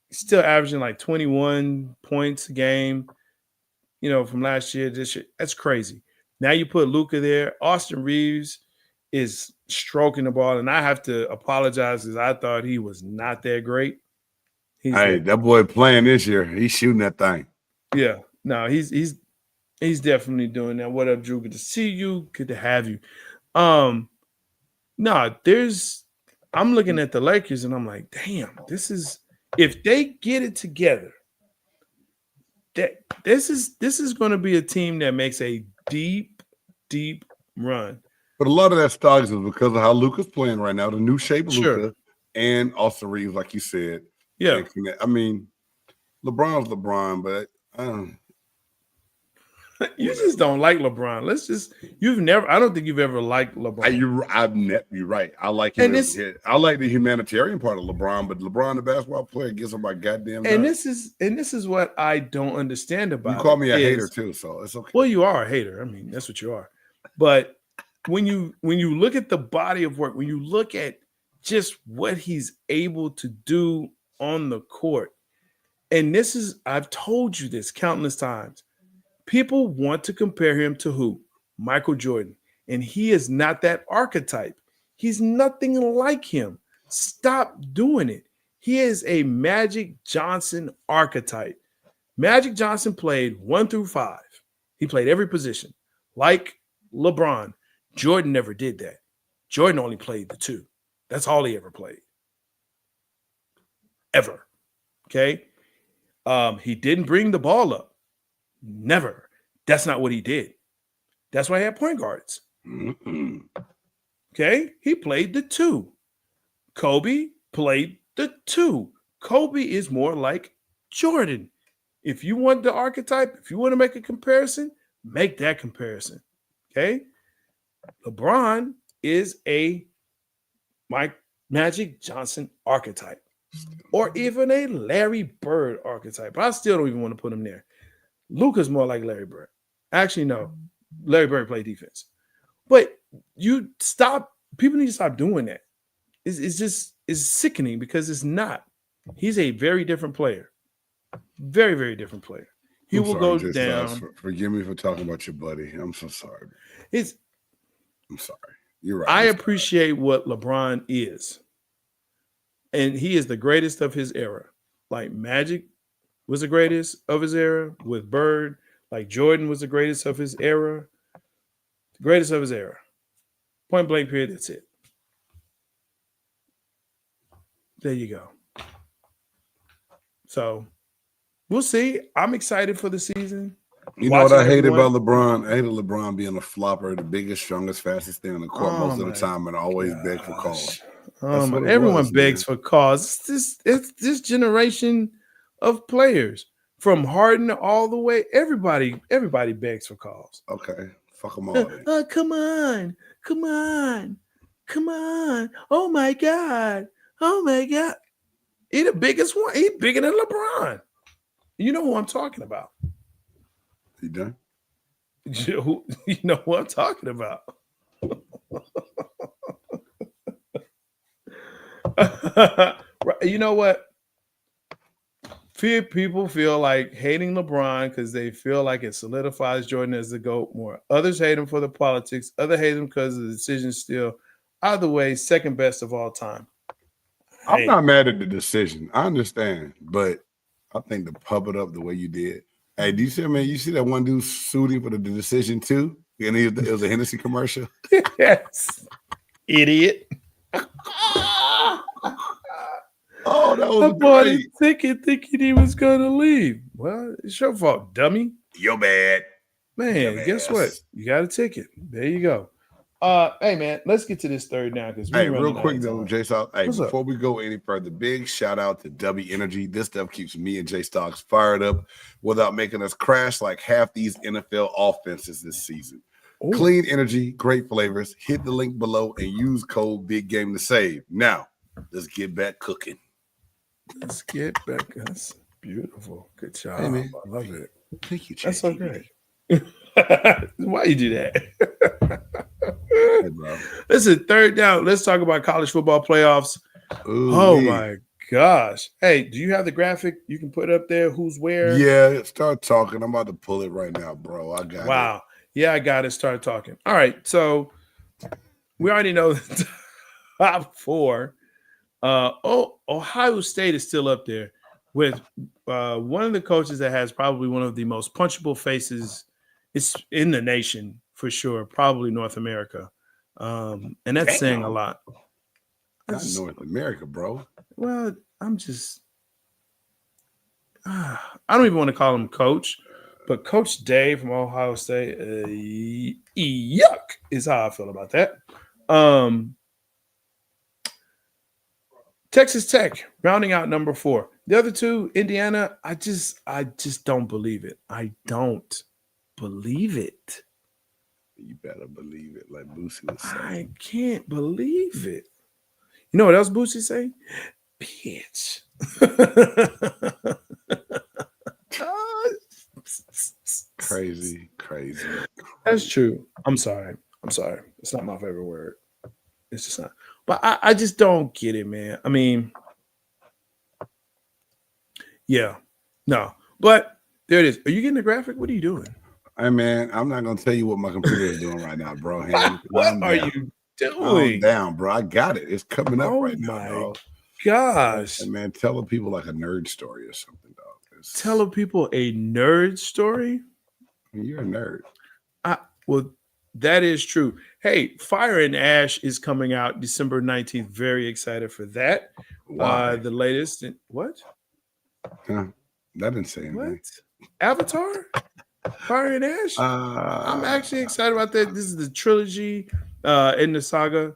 He's still averaging like 21 points a game, from last year, this year. That's crazy. Now you put Luka there. Austin Reeves is stroking the ball, and I have to apologize because I thought he was not that great. That boy playing this year. He's shooting that thing. Yeah. No, he's definitely doing that. What up, Drew? Good to see you. Good to have you. I'm looking at the Lakers and I'm like, damn, if they get it together, this is going to be a team that makes a deep, deep run. But a lot of that starts is because of how Luka's playing right now, the new shape of Sure. Luka and Austin Reeves, like you said. Yeah. I mean, LeBron's LeBron, but you just don't like LeBron. I don't think you've ever liked LeBron. You're right. I like him. I like the humanitarian part of LeBron, but LeBron, the basketball player, gives him my goddamn. And this is what I don't understand about. You call me a hater too, so it's okay. Well, you are a hater. I mean, that's what you are. But when you look at the body of work, when you look at just what he's able to do on the court, and I've told you this countless times. People want to compare him to who? Michael Jordan. And he is not that archetype. He's nothing like him. Stop doing it. He is a Magic Johnson archetype. Magic Johnson played 1 through 5. He played every position. Like LeBron. Jordan never did that. Jordan only played the 2. That's all he ever played. Ever. Okay? He didn't bring the ball up. Never. That's not what he did. That's why he had point guards. Okay? He played the 2. Kobe played the 2. Kobe is more like Jordan. If you want the archetype, if you want to make a comparison, make that comparison. Okay? LeBron is a Magic Johnson archetype. Or even a Larry Bird archetype. But I still don't even want to put him there. Luka's more like Larry Bird. Actually, no. Larry Bird played defense. But people need to stop doing that. It's sickening because it's not. He's a very different player. Very, very different player. He will go down. Forgive me for talking about your buddy. I'm so sorry. I'm sorry. You're right. I appreciate what LeBron is. And he is the greatest of his era. Like Magic was the greatest of his era with Bird. Like Jordan was the greatest of his era. The greatest of his era. Point blank period. That's it. There you go. So we'll see. I'm excited for the season. You know what I hate about LeBron? I hated LeBron being a flopper, the biggest, strongest, fastest thing on the court most of the time, and always beg for calls. Everyone begs for calls. It's this generation of players from Harden all the way. Everybody begs for calls. Okay, fuck them all. Come on. Oh my God. He the biggest one. He bigger than LeBron. You know who I'm talking about. You done? You know who I'm talking about. You know what? Few people feel like hating LeBron because they feel like it solidifies Jordan as the GOAT more. Others hate him for the politics. Others hate him because of the decision still. Either way, second best of all time. I'm not mad at the decision. I understand, but I think to pub it up the way you did. Hey, do you see, man? You see that one dude sued him for the decision too? And it was a Hennessy commercial. Yes, idiot. Oh, that was bought his ticket thinking he was going to leave. Well, it's your fault, dummy. You're bad. Man, guess what? You got a ticket. There you go. Hey, man, let's get to this third now. Hey, real quick, though, J-Stock. Hey, before we go any further, big shout out to W Energy. This stuff keeps me and J-Stocks fired up without making us crash like half these NFL offenses this season. Ooh. Clean energy, great flavors. Hit the link below and use code BIGGAME to save. Now, let's get back cooking. Let's get back. That's beautiful. Good job. Hey, man. I love it. Thank you, That's so ChatGPT. great. Why you do that? Hey, bro. Listen, third down. Let's talk about college football playoffs. Oh my gosh. Hey, do you have the graphic you can put up there? Who's where? Yeah, start talking. I'm about to pull it right now, bro. I got it. Wow. Yeah, I got it. Start talking. All right. So we already know the top four. Ohio State is still up there with one of the coaches that has probably one of the most punchable faces in the nation for sure, probably North America. And that's saying a lot. Not North America, bro. Well, I'm just I don't even want to call him coach, but Coach Dave from Ohio State, yuck, is how I feel about that. Texas Tech rounding out number 4. The other two, Indiana, I just don't believe it. I don't believe it. You better believe it, like Boosie was saying. I can't believe it. You know what else Boosie say? Bitch. Crazy. That's true. I'm sorry. It's not my favorite word. It's just not. But I just don't get it, man. I mean, yeah. No. But there it is. Are you getting the graphic? What are you doing? Hey, man, I'm not going to tell you what my computer is doing right now, bro. What are you doing? Calm down, bro. I got it. It's coming up right now, dog. Gosh. Hey, man, tell the people like a nerd story or something, dog. Tell the people a nerd story? You're a nerd. Well, that is true. Hey, Fire and Ash is coming out December 19th. Very excited for that. Why? The latest. What? Huh? That didn't say anything. What? Avatar? Fire and Ash? I'm actually excited about that. This is the trilogy in the saga.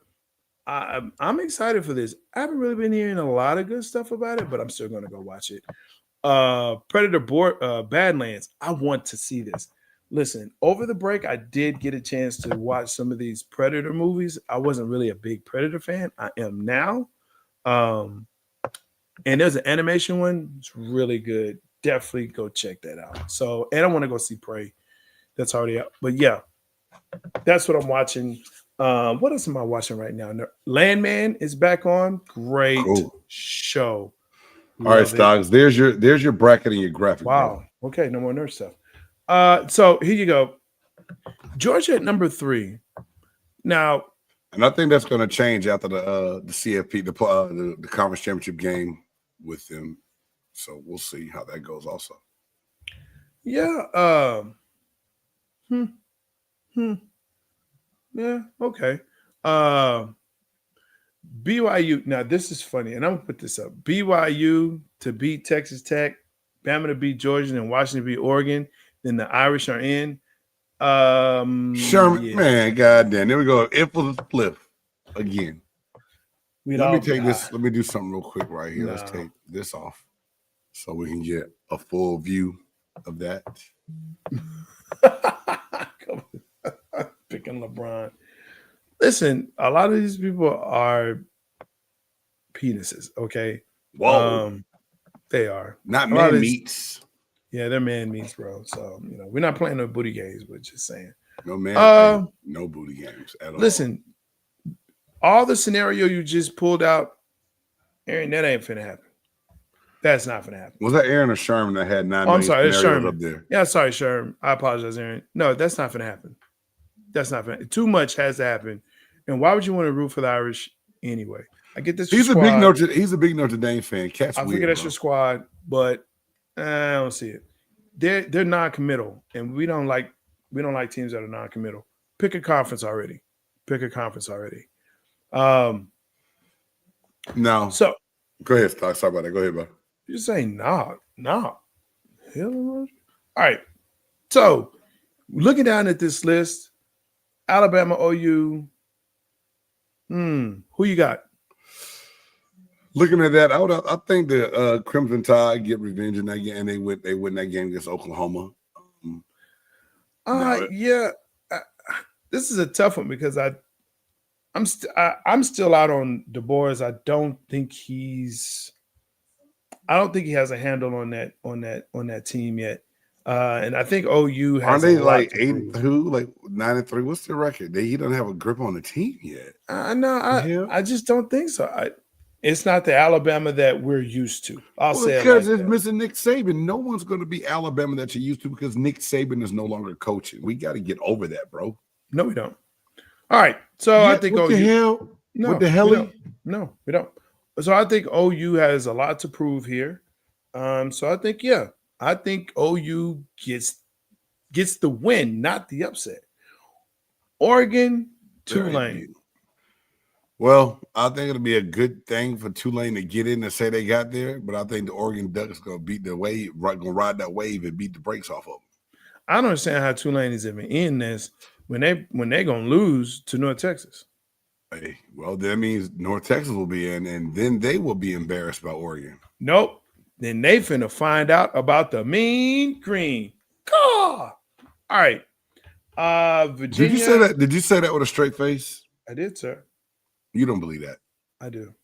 I'm excited for this. I haven't really been hearing a lot of good stuff about it, but I'm still going to go watch it. Predator Badlands. I want to see this. Listen, over the break, I did get a chance to watch some of these Predator movies. I wasn't really a big Predator fan. I am now. And there's an animation one. It's really good. Definitely go check that out. So, and I want to go see Prey. That's already out. But yeah, that's what I'm watching. What else am I watching right now? Landman is back on. Great show. All right, Stocks. There's your bracket and your graphic. Wow. Bro. Okay, no more nerd stuff. So here you go. Georgia at number 3. Now, and I think that's going to change after the CFP, the conference championship game with them. So we'll see how that goes. Also, yeah. Yeah. Okay. BYU. Now this is funny, and I'm gonna put this up. BYU to beat Texas Tech, Bama to beat Georgia, and Washington to beat Oregon. Then the Irish are in. Sherman, man, goddamn. There we go. It was a flip again. Let me take this. Let me do something real quick right here. Let's take this off so we can get a full view of that. Picking LeBron. Listen, a lot of these people are penises, okay? Whoa. They are. Not man meats. Yeah, they're man meats, bro. So, we're not playing no booty games, but just saying. No man, no booty games at all. Listen, all the scenario you just pulled out, Aaron, that ain't finna happen. That's not finna happen. Was that Aaron or Sherman that had 9 I'm sorry, it's scenarios Sherman up there? Yeah, sorry, Sherman. I apologize, Aaron. No, that's not finna happen. That's not finna. Too much has to happen. And why would you want to root for the Irish anyway? I get this. He's a big Notre Dame fan. Cat's I figure that's your squad, but I don't see it. They're non-committal, and we don't like teams that are non-committal. Pick a conference already. No. So go ahead, Stock. Sorry about that. Go ahead, bro. You're saying no. All right. So looking down at this list, Alabama, OU. Who you got? Looking at that, I think the Crimson Tide get revenge in that game, and they win that game against Oklahoma. Yeah. This is a tough one because I'm still out on DeBoer. I don't think he's I don't think he has a handle on that team yet. And I think OU has Aren't they a lot like to prove. 8-2, like 9-3? What's the record? He doesn't have a grip on the team yet. I just don't think so. It's not the Alabama that we're used to. I'll say it because like it's that. missing Nick Saban. No one's going to be Alabama that you're used to because Nick Saban is no longer coaching. We got to get over that, bro. No, we don't. All right. So I think what the hell? No, what the hell? We don't. So I think OU has a lot to prove here. So I think OU gets the win, not the upset. Oregon, Tulane. Well, I think it'll be a good thing for Tulane to get in and say they got there, but I think the Oregon Ducks going to beat the wave, going to ride that wave and beat the brakes off of them. I don't understand how Tulane is even in this when they're going to lose to North Texas. Hey, well, that means North Texas will be in, and then they will be embarrassed by Oregon. Nope. Then they finna find out about the mean green. All right. Virginia. Did you say that with a straight face? I did, sir. You don't believe that? I do.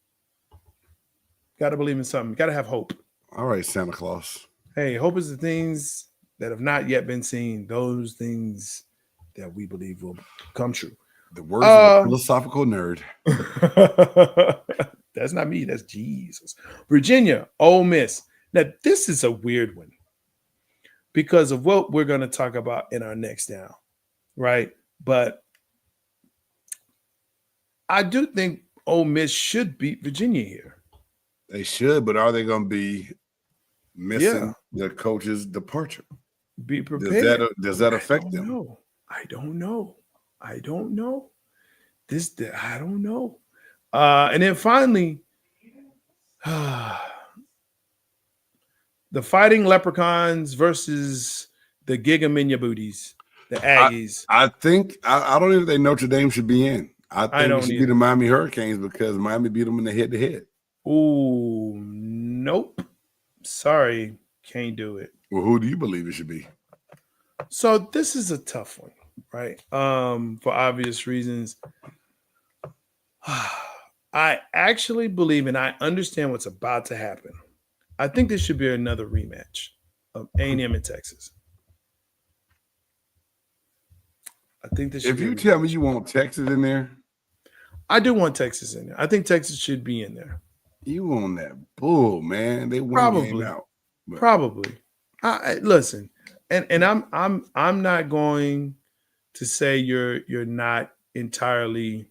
Got to believe in something. Got to have hope. All right, Santa Claus. Hey, hope is the things that have not yet been seen. Those things that we believe will come true. The words of a philosophical nerd. That's not me. That's Jesus. Virginia, Ole Miss. Now, this is a weird one because of what we're going to talk about in our next down, right? But I do think Ole Miss should beat Virginia here. They should, but are they going to be missing the coach's departure? Be prepared. Does that affect them? I don't know. I don't know. And then finally, the Fighting Leprechauns versus the Gigaminya Booties, the Aggies. I think I don't even think Notre Dame should be in. I think it should be the Miami Hurricanes because Miami beat them in the head-to-head. Ooh, nope. Sorry, can't do it. Well, who do you believe it should be? So this is a tough one, right? For obvious reasons. I actually believe, and I understand what's about to happen. I think this should be another rematch of A&M in Texas. I think this should If you tell me you want Texas in there. I do want Texas in there. I think Texas should be in there. You on that bull, man. They win the game out. But. Probably. Listen, and I'm not going to say you're not entirely,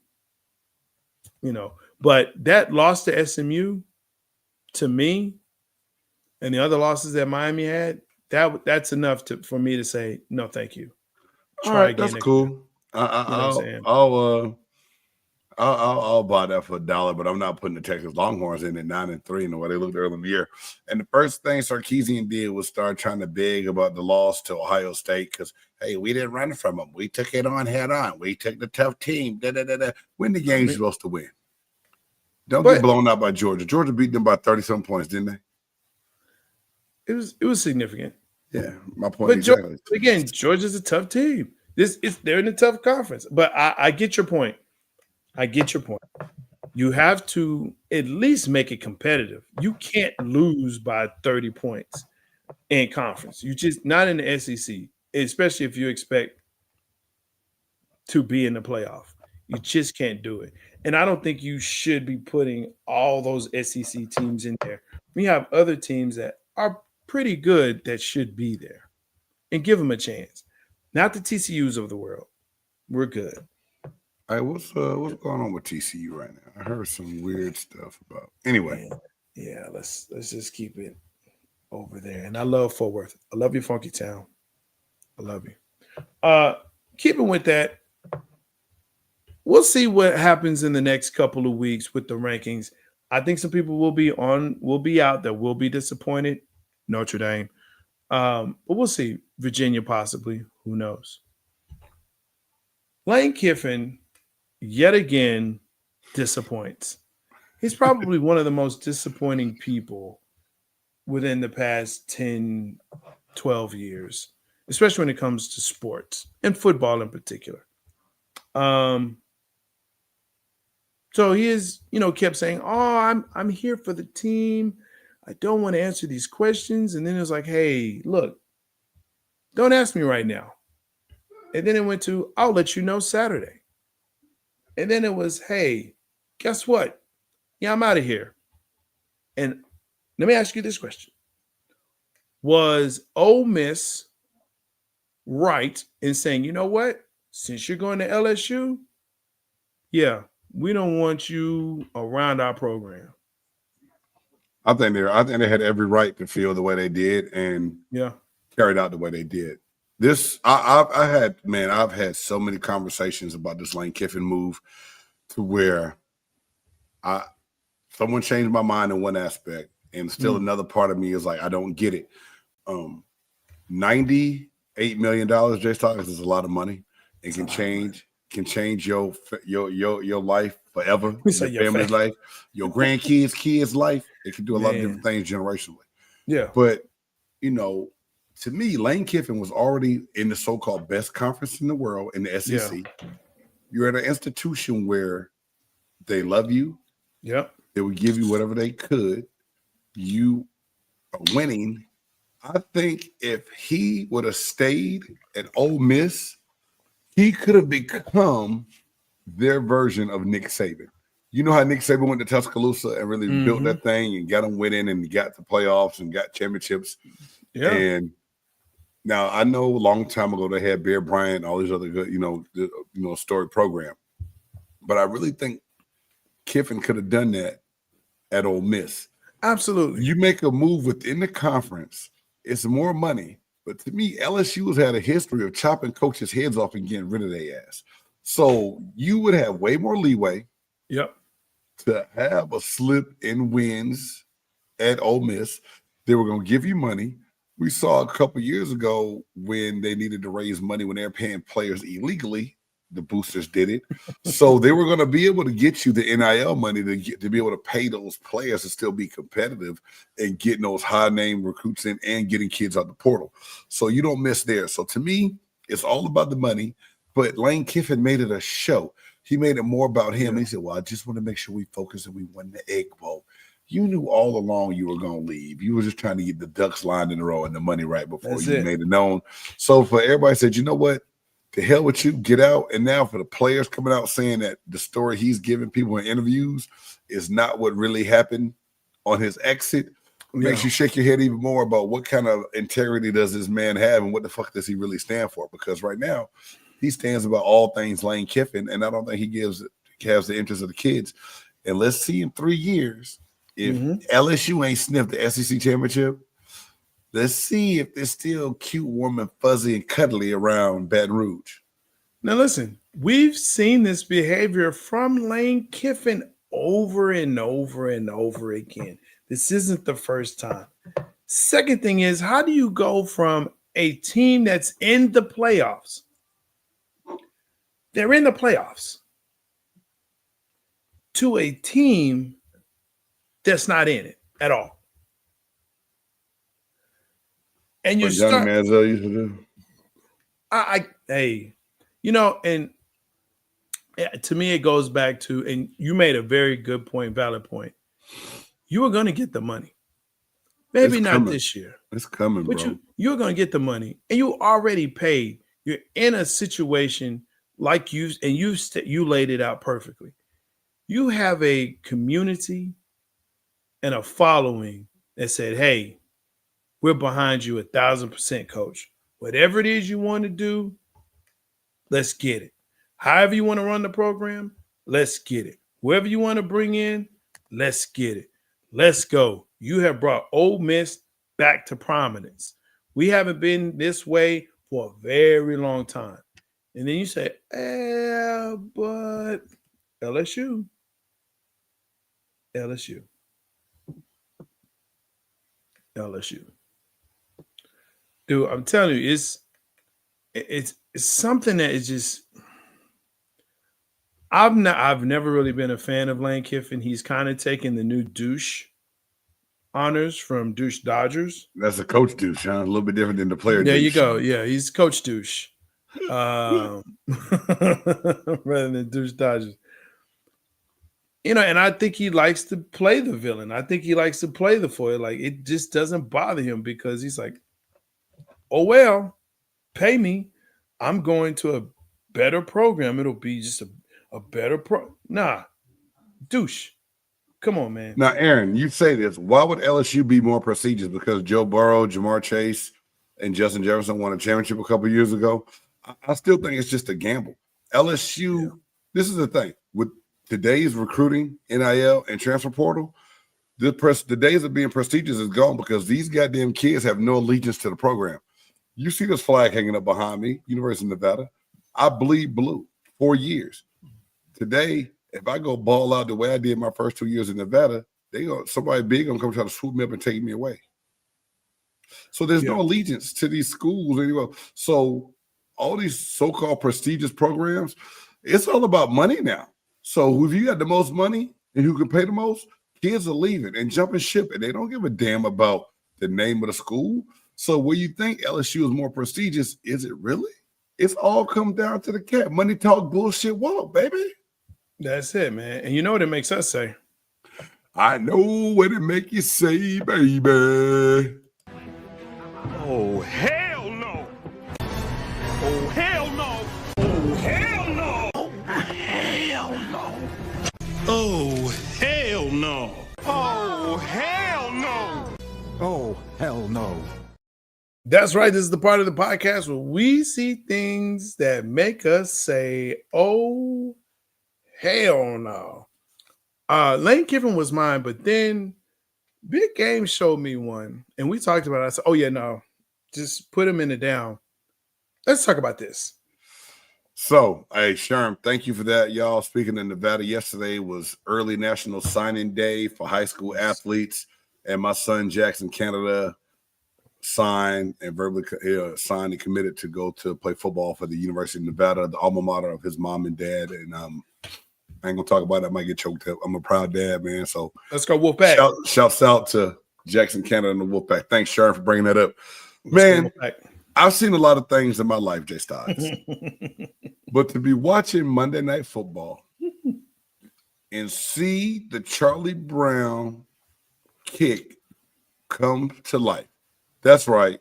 but that loss to SMU, to me, and the other losses that Miami had, that's enough for me to say no, thank you. All right, that's cool. I'll buy that for $1, but I'm not putting the Texas Longhorns in at 9-3 and the way they looked early in the year. And the first thing Sarkisian did was start trying to beg about the loss to Ohio State because, hey, we didn't run from them. We took it on head on. We took the tough team. Win the games you're supposed to win. Don't get blown out by Georgia. Georgia beat them by 30-some points, didn't they? It was significant. Yeah, my point exactly. Georgia's a tough team. They're in a tough conference. But I get your point. You have to at least make it competitive. You can't lose by 30 points in conference. You just not in the SEC, especially if you expect to be in the playoff. You just can't do it. And I don't think you should be putting all those SEC teams in there. We have other teams that are pretty good that should be there and give them a chance. Not the TCUs of the world. We're good. All right, what's going on with TCU right now? I heard some weird stuff about. Anyway, yeah, let's just keep it over there. And I love Fort Worth. I love you, Funky Town. I love you. Keeping with that, we'll see what happens in the next couple of weeks with the rankings. I think some people will be out that will be disappointed. Notre Dame, but we'll see. Virginia possibly. Who knows? Lane Kiffin, yet again, disappoints. He's probably one of the most disappointing people within the past 10, 12 years, especially when it comes to sports and football in particular. So he is, kept saying, "Oh, I'm here for the team. I don't want to answer these questions. And then it was like, hey, look, don't ask me right now. And then it went to, I'll let you know Saturday. And then it was, hey, guess what? Yeah, I'm out of here. And let me ask you this question. Was Ole Miss right in saying, you know what? Since you're going to LSU, yeah, we don't want you around our program. I think they had every right to feel the way they did and carried out the way they did. I've had so many conversations about this Lane Kiffin move to where someone changed my mind in one aspect, and still another part of me is like, I don't get it. $98 million, Jay Stock, is a lot of money. It can change your life forever, your family's life, your grandkids' kids' life. It can do a lot of different things generationally. Yeah. But, to me, Lane Kiffin was already in the so-called best conference in the world, in the SEC. Yeah. You're at an institution where they love you. Yep. They would give you whatever they could. You are winning. I think if he would have stayed at Ole Miss, he could have become their version of Nick Saban. You know how Nick Saban went to Tuscaloosa and really built that thing and got them winning and got the playoffs and got championships. Yeah. And now I know a long time ago they had Bear Bryant, all these other good, story program. But I really think Kiffin could have done that at Ole Miss. Absolutely. You make a move within the conference, it's more money. But to me, LSU has had a history of chopping coaches' heads off and getting rid of their ass. So you would have way more leeway to have a slip in wins at Ole Miss. They were going to give you money. We saw a couple years ago when they needed to raise money when they were paying players illegally. The boosters did it. So they were going to be able to get you the NIL money to be able to pay those players to still be competitive and getting those high-name recruits in and getting kids out the portal. So you don't miss there. So to me, it's all about the money. But Lane Kiffin made it a show. He made it more about him. Yeah. He said, well, I just want to make sure we focus and we win the Egg Bowl. You knew all along you were going to leave. You were just trying to get the ducks lined in a row and the money right before made it known. So for everybody said, you know what? To hell with you, get out. And now for the players coming out saying that the story he's giving people in interviews is not what really happened on his exit, makes you shake your head even more about what kind of integrity does this man have and what the fuck does he really stand for? Because right now he stands about all things Lane Kiffin, and I don't think he has the interest of the kids. And let's see in 3 years if LSU ain't sniffed the SEC championship. Let's see if they're still cute, warm, and fuzzy and cuddly around Baton Rouge. Now, listen, we've seen this behavior from Lane Kiffin over and over and over again. This isn't the first time. Second thing is, how do you go from a team that's in the playoffs? They're in the playoffs to a team that's not in it at all. And you start. Johnny Manziel used to do. And to me, it goes back to, and you made a very good point, valid point. You are going to get the money. Maybe not this year. It's coming, but bro. You're going to get the money, and you already paid. You're in a situation like you laid it out perfectly. You have a community and a following that said, hey, we're behind you 1,000%, coach. Whatever it is you want to do, let's get it. However you want to run the program, let's get it. Whoever you want to bring in, let's get it. Let's go. You have brought Ole Miss back to prominence. We haven't been this way for a very long time. And then you say, but LSU. Dude, I'm telling you, it's something that is just. I've never really been a fan of Lane Kiffin. He's kind of taken the new douche honors from Douche Dodgers. That's a coach douche, huh? A little bit different than the player. There douche. You go. Yeah, he's coach douche, rather than Douche Dodgers. and I think he likes to play the villain. I think he likes to play the foil. Like, it just doesn't bother him because he's like, oh, well, pay me. I'm going to a better program. It'll be just a better Nah, douche. Come on, man. Now, Aaron, you say this. Why would LSU be more prestigious? Because Joe Burrow, Jamar Chase, and Justin Jefferson won a championship a couple of years ago? I still think it's just a gamble. LSU, This is the thing. With today's recruiting, NIL, and transfer portal, the days of being prestigious is gone because these goddamn kids have no allegiance to the program. You see this flag hanging up behind me, University of Nevada. I bleed blue 4 years. Today, if I go ball out the way I did my first 2 years in Nevada, somebody big gonna come try to swoop me up and take me away. So there's no allegiance to these schools anyway. So all these so-called prestigious programs, it's all about money now. So if you got the most money and who can pay the most, kids are leaving and jumping ship, and they don't give a damn about the name of the school. So where you think LSU is more prestigious, is it really? It's all come down to the cap. Money talk, bullshit walk, baby. That's it, man. And you know what it makes us say? I know what it make you say, baby. Oh, hell no. Oh, hell no. Oh, hell no. Oh, hell no. Oh, hell no. Oh, hell no. Oh, hell no. That's right. This is the part of the podcast where we see things that make us say, oh, hell no. Lane Kiffin was mine, but then Big Game showed me one, and we talked about it. I said, oh, yeah, no, just put him in the down. Let's talk about this. So, hey, Sherm, thank you for that, y'all. Speaking of Nevada, yesterday was early National Signing Day for high school athletes, and my son, Jackson Canada, signed and verbally signed and committed to go to play football for the University of Nevada, the alma mater of his mom and dad. And I ain't gonna talk about it. I might get choked up. I'm a proud dad, man. So let's go Wolfpack. Shouts out to Jackson Canada and the Wolfpack. Thanks, Sharon, for bringing that up. Man, I've seen a lot of things in my life, Jay Stotts. But to be watching Monday Night Football and see the Charlie Brown kick come to life. That's right.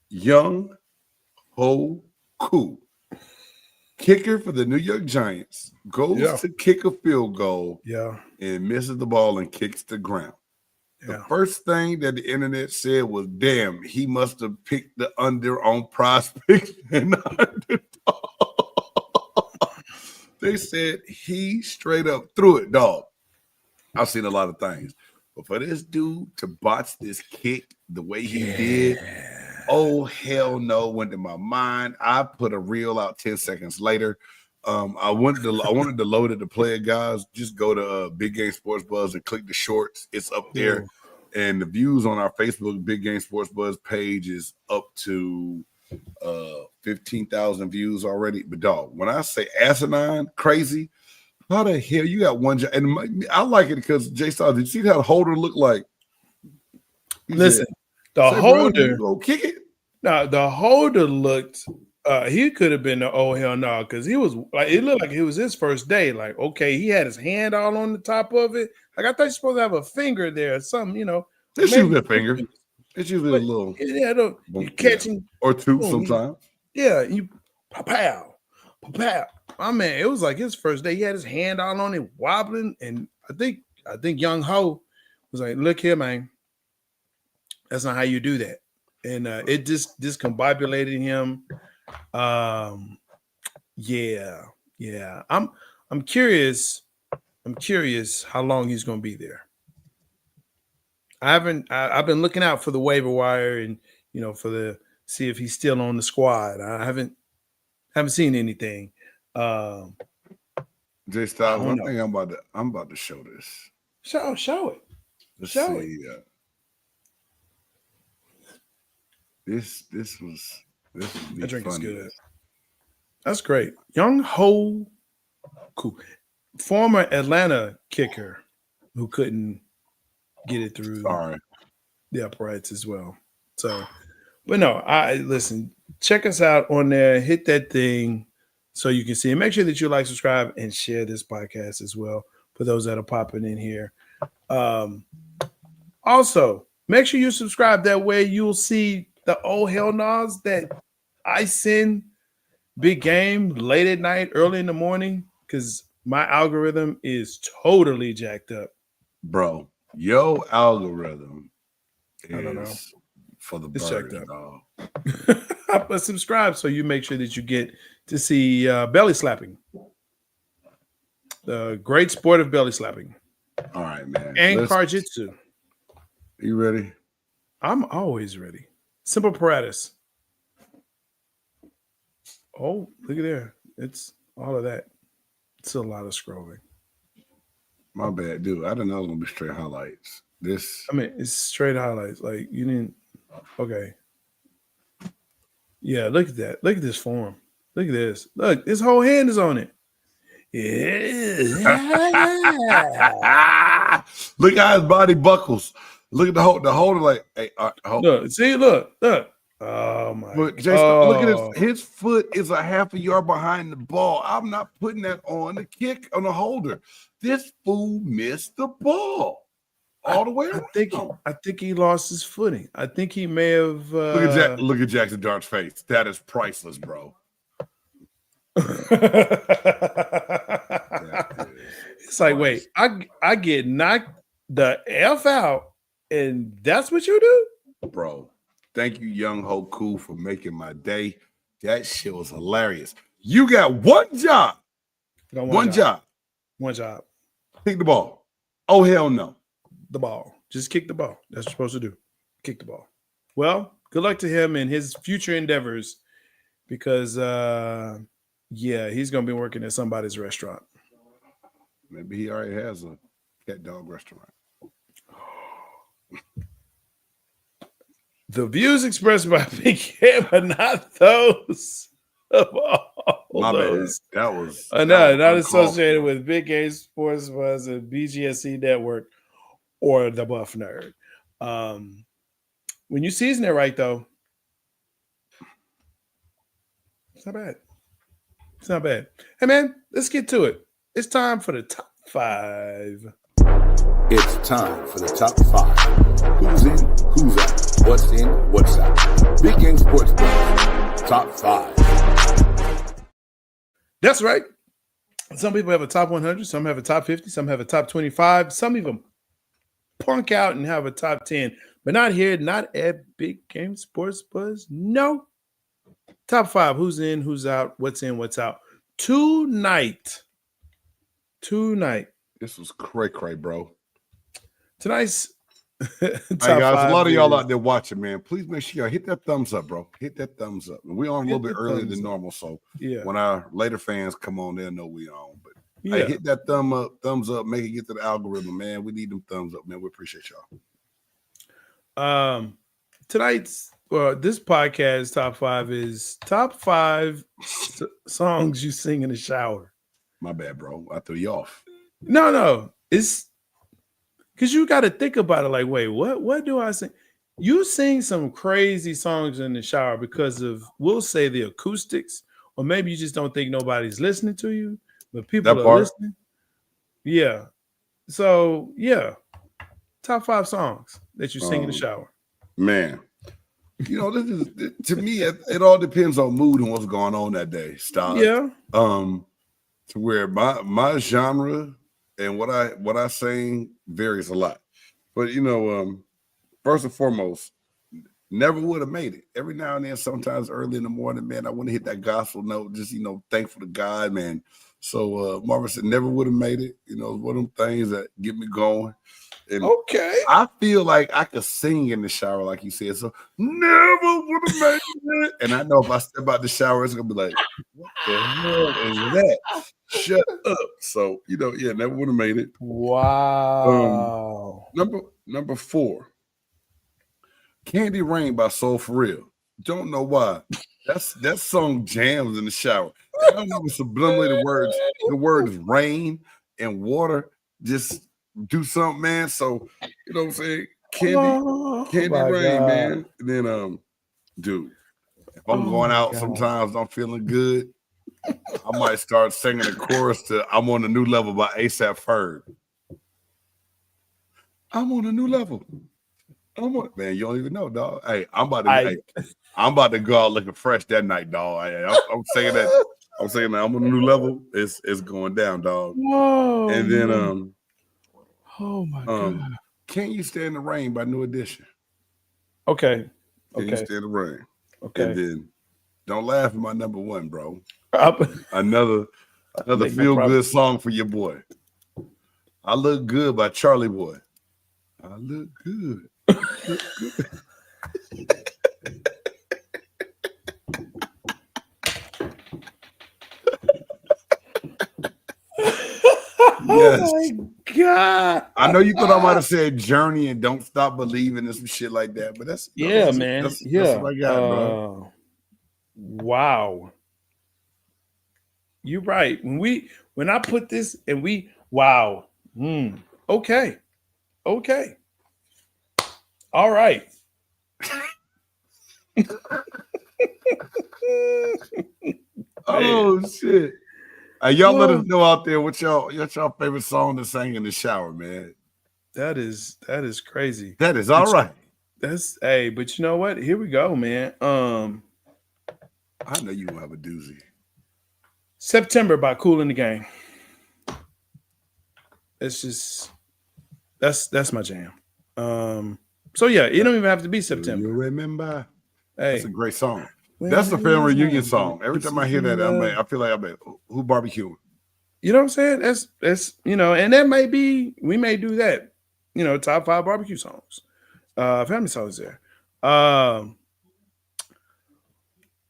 Young Ho Koo, kicker for the New York Giants, goes to kick a field goal and misses the ball and kicks the ground. The first thing that the internet said was, damn, he must have picked the under on prospects and underdog. They said he straight up threw it, dog. I've seen a lot of things. But for this dude to botch this kick the way he did, oh, hell no, went in my mind. I put a reel out 10 seconds later. I wanted to load it to play it, guys. Just go to Big Game Sports Buzz and click the shorts. It's up there. And the views on our Facebook Big Game Sports Buzz page is up to 15,000 views already. But, dog, when I say asinine, crazy, how the hell you got one? And I like it because Jay Styles, did you see how the holder looked like? Listen, the holder go kick it. Now the holder looked. He could have been the oh hell no, because he was like it looked like it was his first day. Like, okay, he had his hand all on the top of it. Like, I thought you're supposed to have a finger there or something, you know. It's usually a finger. It's usually a little. Yeah, you catching or two sometimes. Yeah, you pow. My man, it was like his first day. He had his hand all on it, wobbling, and I think young Ho was like, "Look here, man, that's not how you do that." And it just discombobulated him. Yeah. I'm curious how long he's going to be there. I've been looking out for the waiver wire and for see if he's still on the squad. I haven't seen anything. Jay Styles, one thing I'm about to show this. Show it. Let's show see. it. This that drink funny. is good. That's great. Young Ho Koo, former Atlanta kicker who couldn't get it through the uprights as well. So, but no, listen, check us out on there, hit that thing so you can see it. Make sure that you like, subscribe, and share this podcast as well. for those that are popping in here. Also, make sure you subscribe. That way you'll see the oh hell no's that I send big game late at night, early in the morning, because my algorithm is totally jacked up. Bro, your algorithm I don't know. is for the It's birds, checked dog. But subscribe so you make sure that you get to see belly slapping. The great sport of belly slapping. All right, man. And Karjitsu. You ready? I'm always ready. Simple apparatus. Oh, look at there. It's all of that. It's a lot of scrolling. My bad, dude. I didn't know it was gonna be straight highlights. It's straight highlights. Like you didn't. Okay. Yeah, look at that. Look at this form. Look at this. Look, his whole hand is on it. Yeah. Look how his body buckles. Look at the holder. Like, hey, hold. Look. See. Look. Oh my! But Jason, look at his foot is a half a yard behind the ball. I'm not putting that on the kick on the holder. This fool missed the ball all the way around. I think he lost his footing. I think he may have. Look at Jackson Dart's face. That is priceless, bro. It's like, wait, I get knocked the F out, and that's what you do, bro. Thank you, Young Hoku, for making my day. That shit was hilarious. You got one job. One job. Kick the ball. Oh, hell no. The ball. Just kick the ball. That's what you're supposed to do. Kick the ball. Well, good luck to him and his future endeavors because, he's going to be working at somebody's restaurant. Maybe he already has a cat dog restaurant. The views expressed by Big Cam are not those of all My those. bad. That was not associated with Big Game Sports Buzz and BGSC Network or the Buff Nerd. When you season it right, though, it's not bad. It's not bad. Hey, man, let's get to it. It's time for the top 5. It's time for the top 5. Who's in, who's out, what's in, what's out. Big Game Sports Buzz, top 5. That's right. Some people have a top 100, some have a top 50, some have a top 25, some even punk out and have a top 10, but not here, not at Big Game Sports Buzz. No. Top 5, who's in, who's out, what's in, what's out. Tonight. This was cray, bro. Tonight's hey guys, a lot of y'all out there watching, man. Please make sure y'all hit that thumbs up, bro. Hit that thumbs up. We're on a little bit earlier than normal, so when our later fans come on, they'll know we on. But hey, hit that thumbs up, make it get to the algorithm, man. We need them thumbs up, man. We appreciate y'all. Tonight's this podcast top 5 is top 5 songs you sing in the shower. My bad, bro. I threw you off. No, it's because you got to think about it. Like, wait, what do I sing? You sing some crazy songs in the shower because of, we'll say, the acoustics, or maybe you just don't think nobody's listening to you, but people are listening. Yeah. So top 5 songs that you sing in the shower. Man, this is to me. It all depends on mood and what's going on that day. Style. Yeah. To where my genre and what I sing varies a lot, but first and foremost, never would have made it. Every now and then, sometimes early in the morning, man, I want to hit that gospel note. Just thankful to God, man. So Marvin said, never would have made it. One of them things that get me going. And okay, I feel like I could sing in the shower, like you said. So never would have made it. And I know if I step out the shower, it's gonna be like, what the hell is that? Shut up. So never would have made it. Wow. Number 4, Candy Rain by Soul For Real. Don't know why. That song jams in the shower. I don't know if subliminally the words rain and water just do something, man. So what I'm saying? Candy Rain, God, man. And then dude, if I'm going out sometimes, I'm feeling good. I might start singing the chorus to "I'm on a New Level" by A$AP Ferg. I'm on a new level. Man, you don't even know, dog. Hey, I'm about to go out looking fresh that night, dog. I'm saying that. I'm saying that I'm on a new level. It's going down, dog. Whoa. And then oh my God. Can't You Stand the Rain by New Edition. Okay. Can You Stand the Rain? Okay. And then Don't Laugh at My Number One, bro. Another feel good song for your boy. I Look Good by Charlie Boy. I look good. Yes. Oh my God. I know you thought I might have said Journey and Don't Stop Believing and some shit like that, but that's man. That's what I got, bro. Wow. You're right. When I put this and wow. Okay. All right. Oh shit. Y'all let us know out there what's y'all favorite song to sing in the shower, man. That is crazy. That is all right. But you know what? Here we go, man. I know you gonna have a doozy. September by Kool and the Gang. That's my jam. So yeah, it don't even have to be September. You remember? Hey, that's a great song. That's the family reunion song. Every time I hear that, I feel like who barbecuing? You know what I'm saying? That's and that we may do that. Top 5 barbecue songs, family songs there.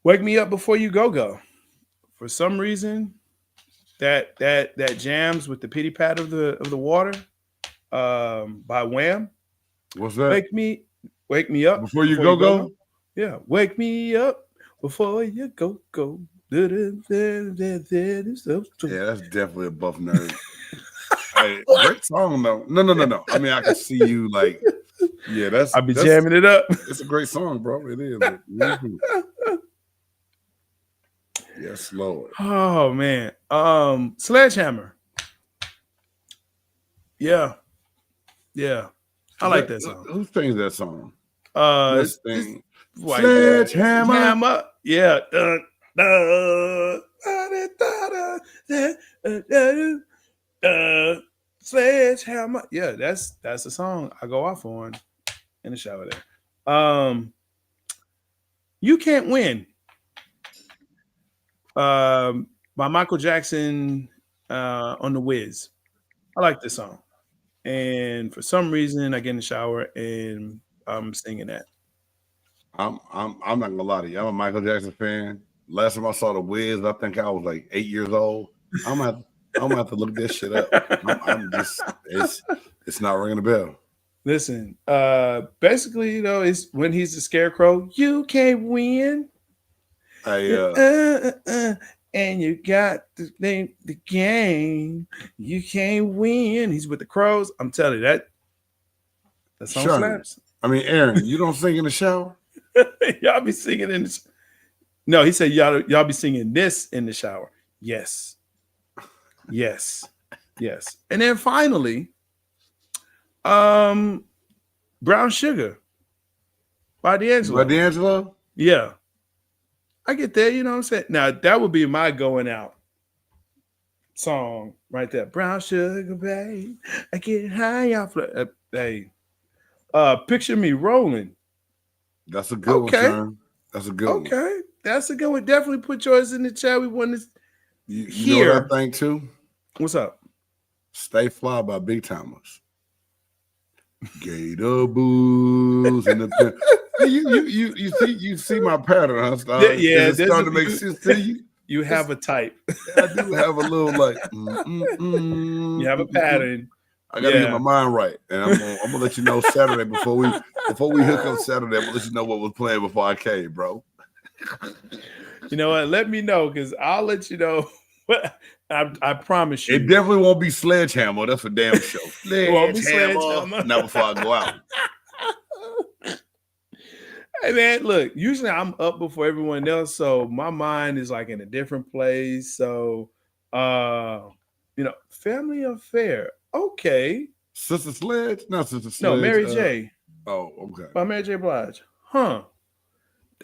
Wake Me Up Before You Go. For some reason, that jams with the pity pat of the water, by Wham. What's that? Wake me up before you go. Yeah, wake me up before you go. Yeah, that's definitely a buff nerd. Hey, great song though. No. I mean, I can see you like, yeah, I'll be jamming it up. It's a great song, bro. It is. Yes, Lord. Oh man. Sledgehammer. Yeah. I like that song. Who sings that song? Sledgehammer. Yeah. Sledgehammer. Yeah, that's the song I go off on in the shower there. You Can't Win. By Michael Jackson on the Wiz. I like this song. And for some reason I get in the shower and I'm singing that. I'm not gonna lie to you. I'm a Michael Jackson fan. Last time I saw the Wiz, I think I was like 8 years old. I'm gonna have to look this shit up. It's not ringing a bell. Listen, basically, it's when he's the scarecrow. You can't win. And you got the game. You can't win. He's with the crows. I'm telling you that song slaps. I mean, Aaron, you don't sing in the shower? Y'all be singing in the. No, he said y'all be singing this in the shower. Yes. And then finally, Brown Sugar by D'Angelo. Yeah. I get there, you know what I'm saying? Now, that would be my going out song right there. Brown sugar, babe. I get high off the Picture Me Rolling. That's a good one, Sharon. That's a good one. Okay. That's a good one. Definitely put yours in the chat. We want to hear. You know what I think too? What's up? Stay Fly by Big Timers. Gator booze and the you see my pattern, huh? Star? Yeah, it's starting to make sense to you. You have a type. I do have a little like. You have a pattern. I gotta get my mind right, and I'm gonna let you know Saturday before we hook up Saturday. I'm gonna let you know what was playing before I came, bro. You know what? Let me know because I'll let you know. I promise you. It definitely won't be Sledgehammer. That's for damn sure. Sledgehammer. Not before I go out. Hey man, look, usually I'm up before everyone else, so my mind is like in a different place. So family affair. Okay. Sister Sledge? Not Sister Sledge. No, Mary J. Oh, okay. By Mary J. Blige. Huh.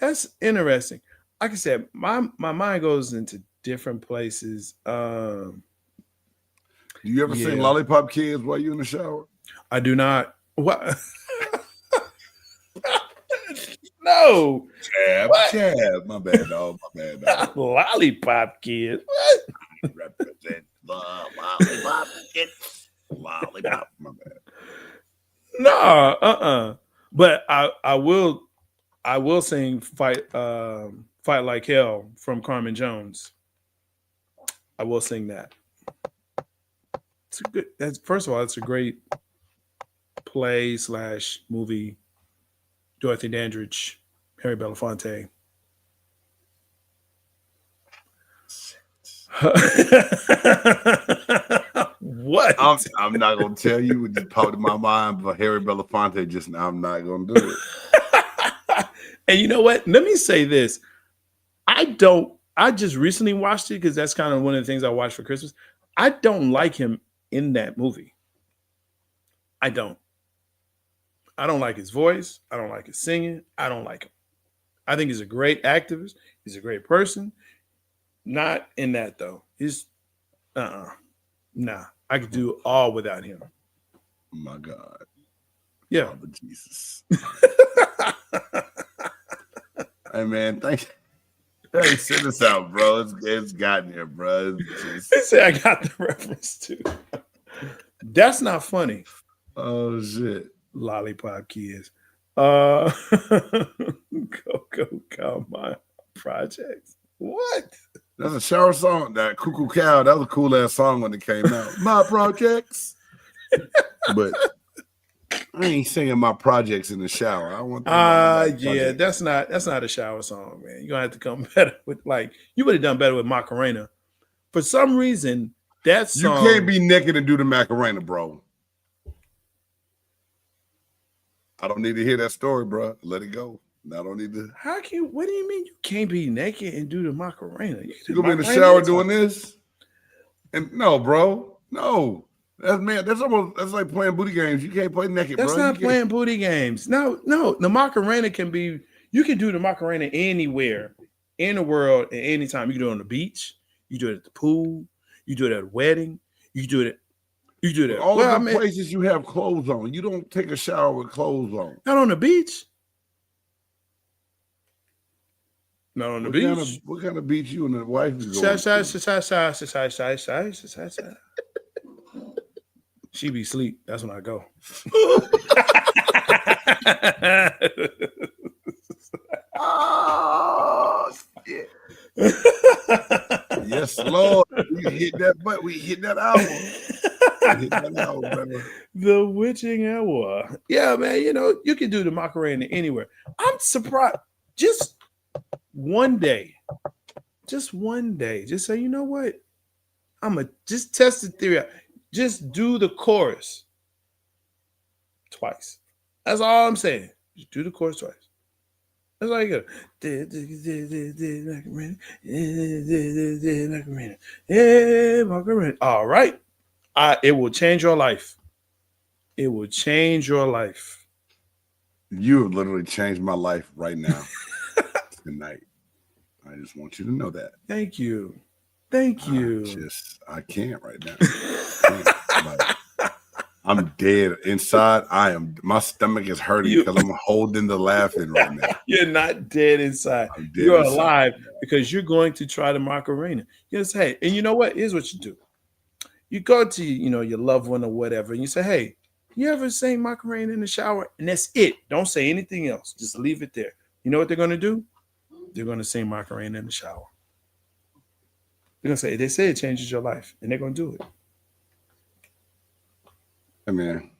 That's interesting. Like I said, my mind goes into different places. Do you ever sing Lollipop Kids while you in the shower? I do not. What? No. Tab. My bad, dog. Lollipop Kids. What? Represent the Lollipop Kids. Lollipop. My bad. No. But I will sing Fight Like Hell from Carmen Jones. I will sing that. It's a good. First of all, it's a great play / movie. Dorothy Dandridge, Harry Belafonte. What? I'm not gonna tell you. It just popped in my mind, but Harry Belafonte just now. I'm not gonna do it. And you know what? Let me say this. I just recently watched it because that's kind of one of the things I watched for Christmas. I don't like him in that movie. I don't like his voice. I don't like his singing. I don't like him. I think he's a great activist. He's a great person. Not in that though. He's nah. I could do all without him. My God. Yeah. Father Jesus. Hey man, thank you. Hey, send us out, bro. It's gotten here, bro. They say I got the reference too. That's not funny. Oh shit. Lollipop Kids. Go my projects. What? That's a shower song. That Cuckoo Cow, that was a cool ass song when it came out. My projects. But I ain't singing my projects in the shower. I want yeah, that's not a shower song, man. You're gonna have to come better with you would have done better with Macarena. For some reason, that song. You can't be naked and do the Macarena, bro. I don't need to hear that story, bro. Let it go. I don't need to. What do you mean you can't be naked and do the Macarena? You gonna be in the shower doing this? And no, bro. No. That's like playing booty games. You can't play naked, bro. That's not playing booty games. No. The Macarena you can do the Macarena anywhere in the world at any time. You can do it on the beach. You do it at the pool. You do it at a wedding. You do it at all the places you have clothes on. You don't take a shower with clothes on. Not on the beach. Not on the beach. What kind of beach you and the wife is going? She be asleep. That's when I go. Oh shit! Yes, Lord. We hit that butt. We hit that hour. The witching hour. Yeah, man. You can do the Macarena anywhere. I'm surprised. Just one day. Just say, you know what? I'm gonna just test the theory out. Just do the chorus twice. That's all I'm saying. Just do the chorus twice. That's all you got. All right. It will change your life. It will change your life. You have literally changed my life right now. Tonight. I just want you to know that. Thank you. I can't right now. I'm dead inside. My stomach is hurting because I'm holding the laughing right now. You're not dead inside. You're alive because you're going to try the Macarena. You say, hey, and you know what? Here's what you do. You go to your loved one or whatever, and you say, hey, you ever sing Macarena in the shower? And that's it. Don't say anything else. Just leave it there. You know what they're going to do? They're going to sing Macarena in the shower. They're going to say, they say it changes your life, and they're going to do it. Hey, man.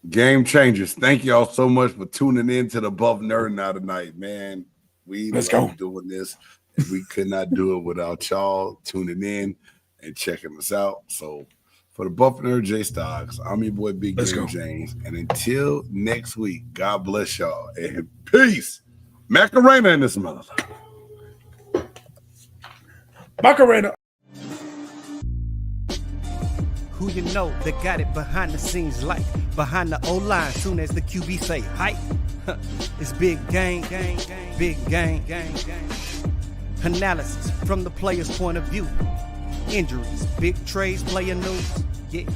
Game changers. Thank y'all so much for tuning in to the Above Nerd Now tonight, man. Let's go doing this. We could not do it without y'all tuning in and checking us out. So for the Above Nerd J Stocks, I'm your boy Big Game James. And until next week, God bless y'all and peace. Macarena in this mother. Macarena. Who you know that got it behind the scenes, like behind the O-line, soon as the QB say hype. It's big gang, big gang. Analysis from the player's point of view. Injuries, big trades, player news. Yeah.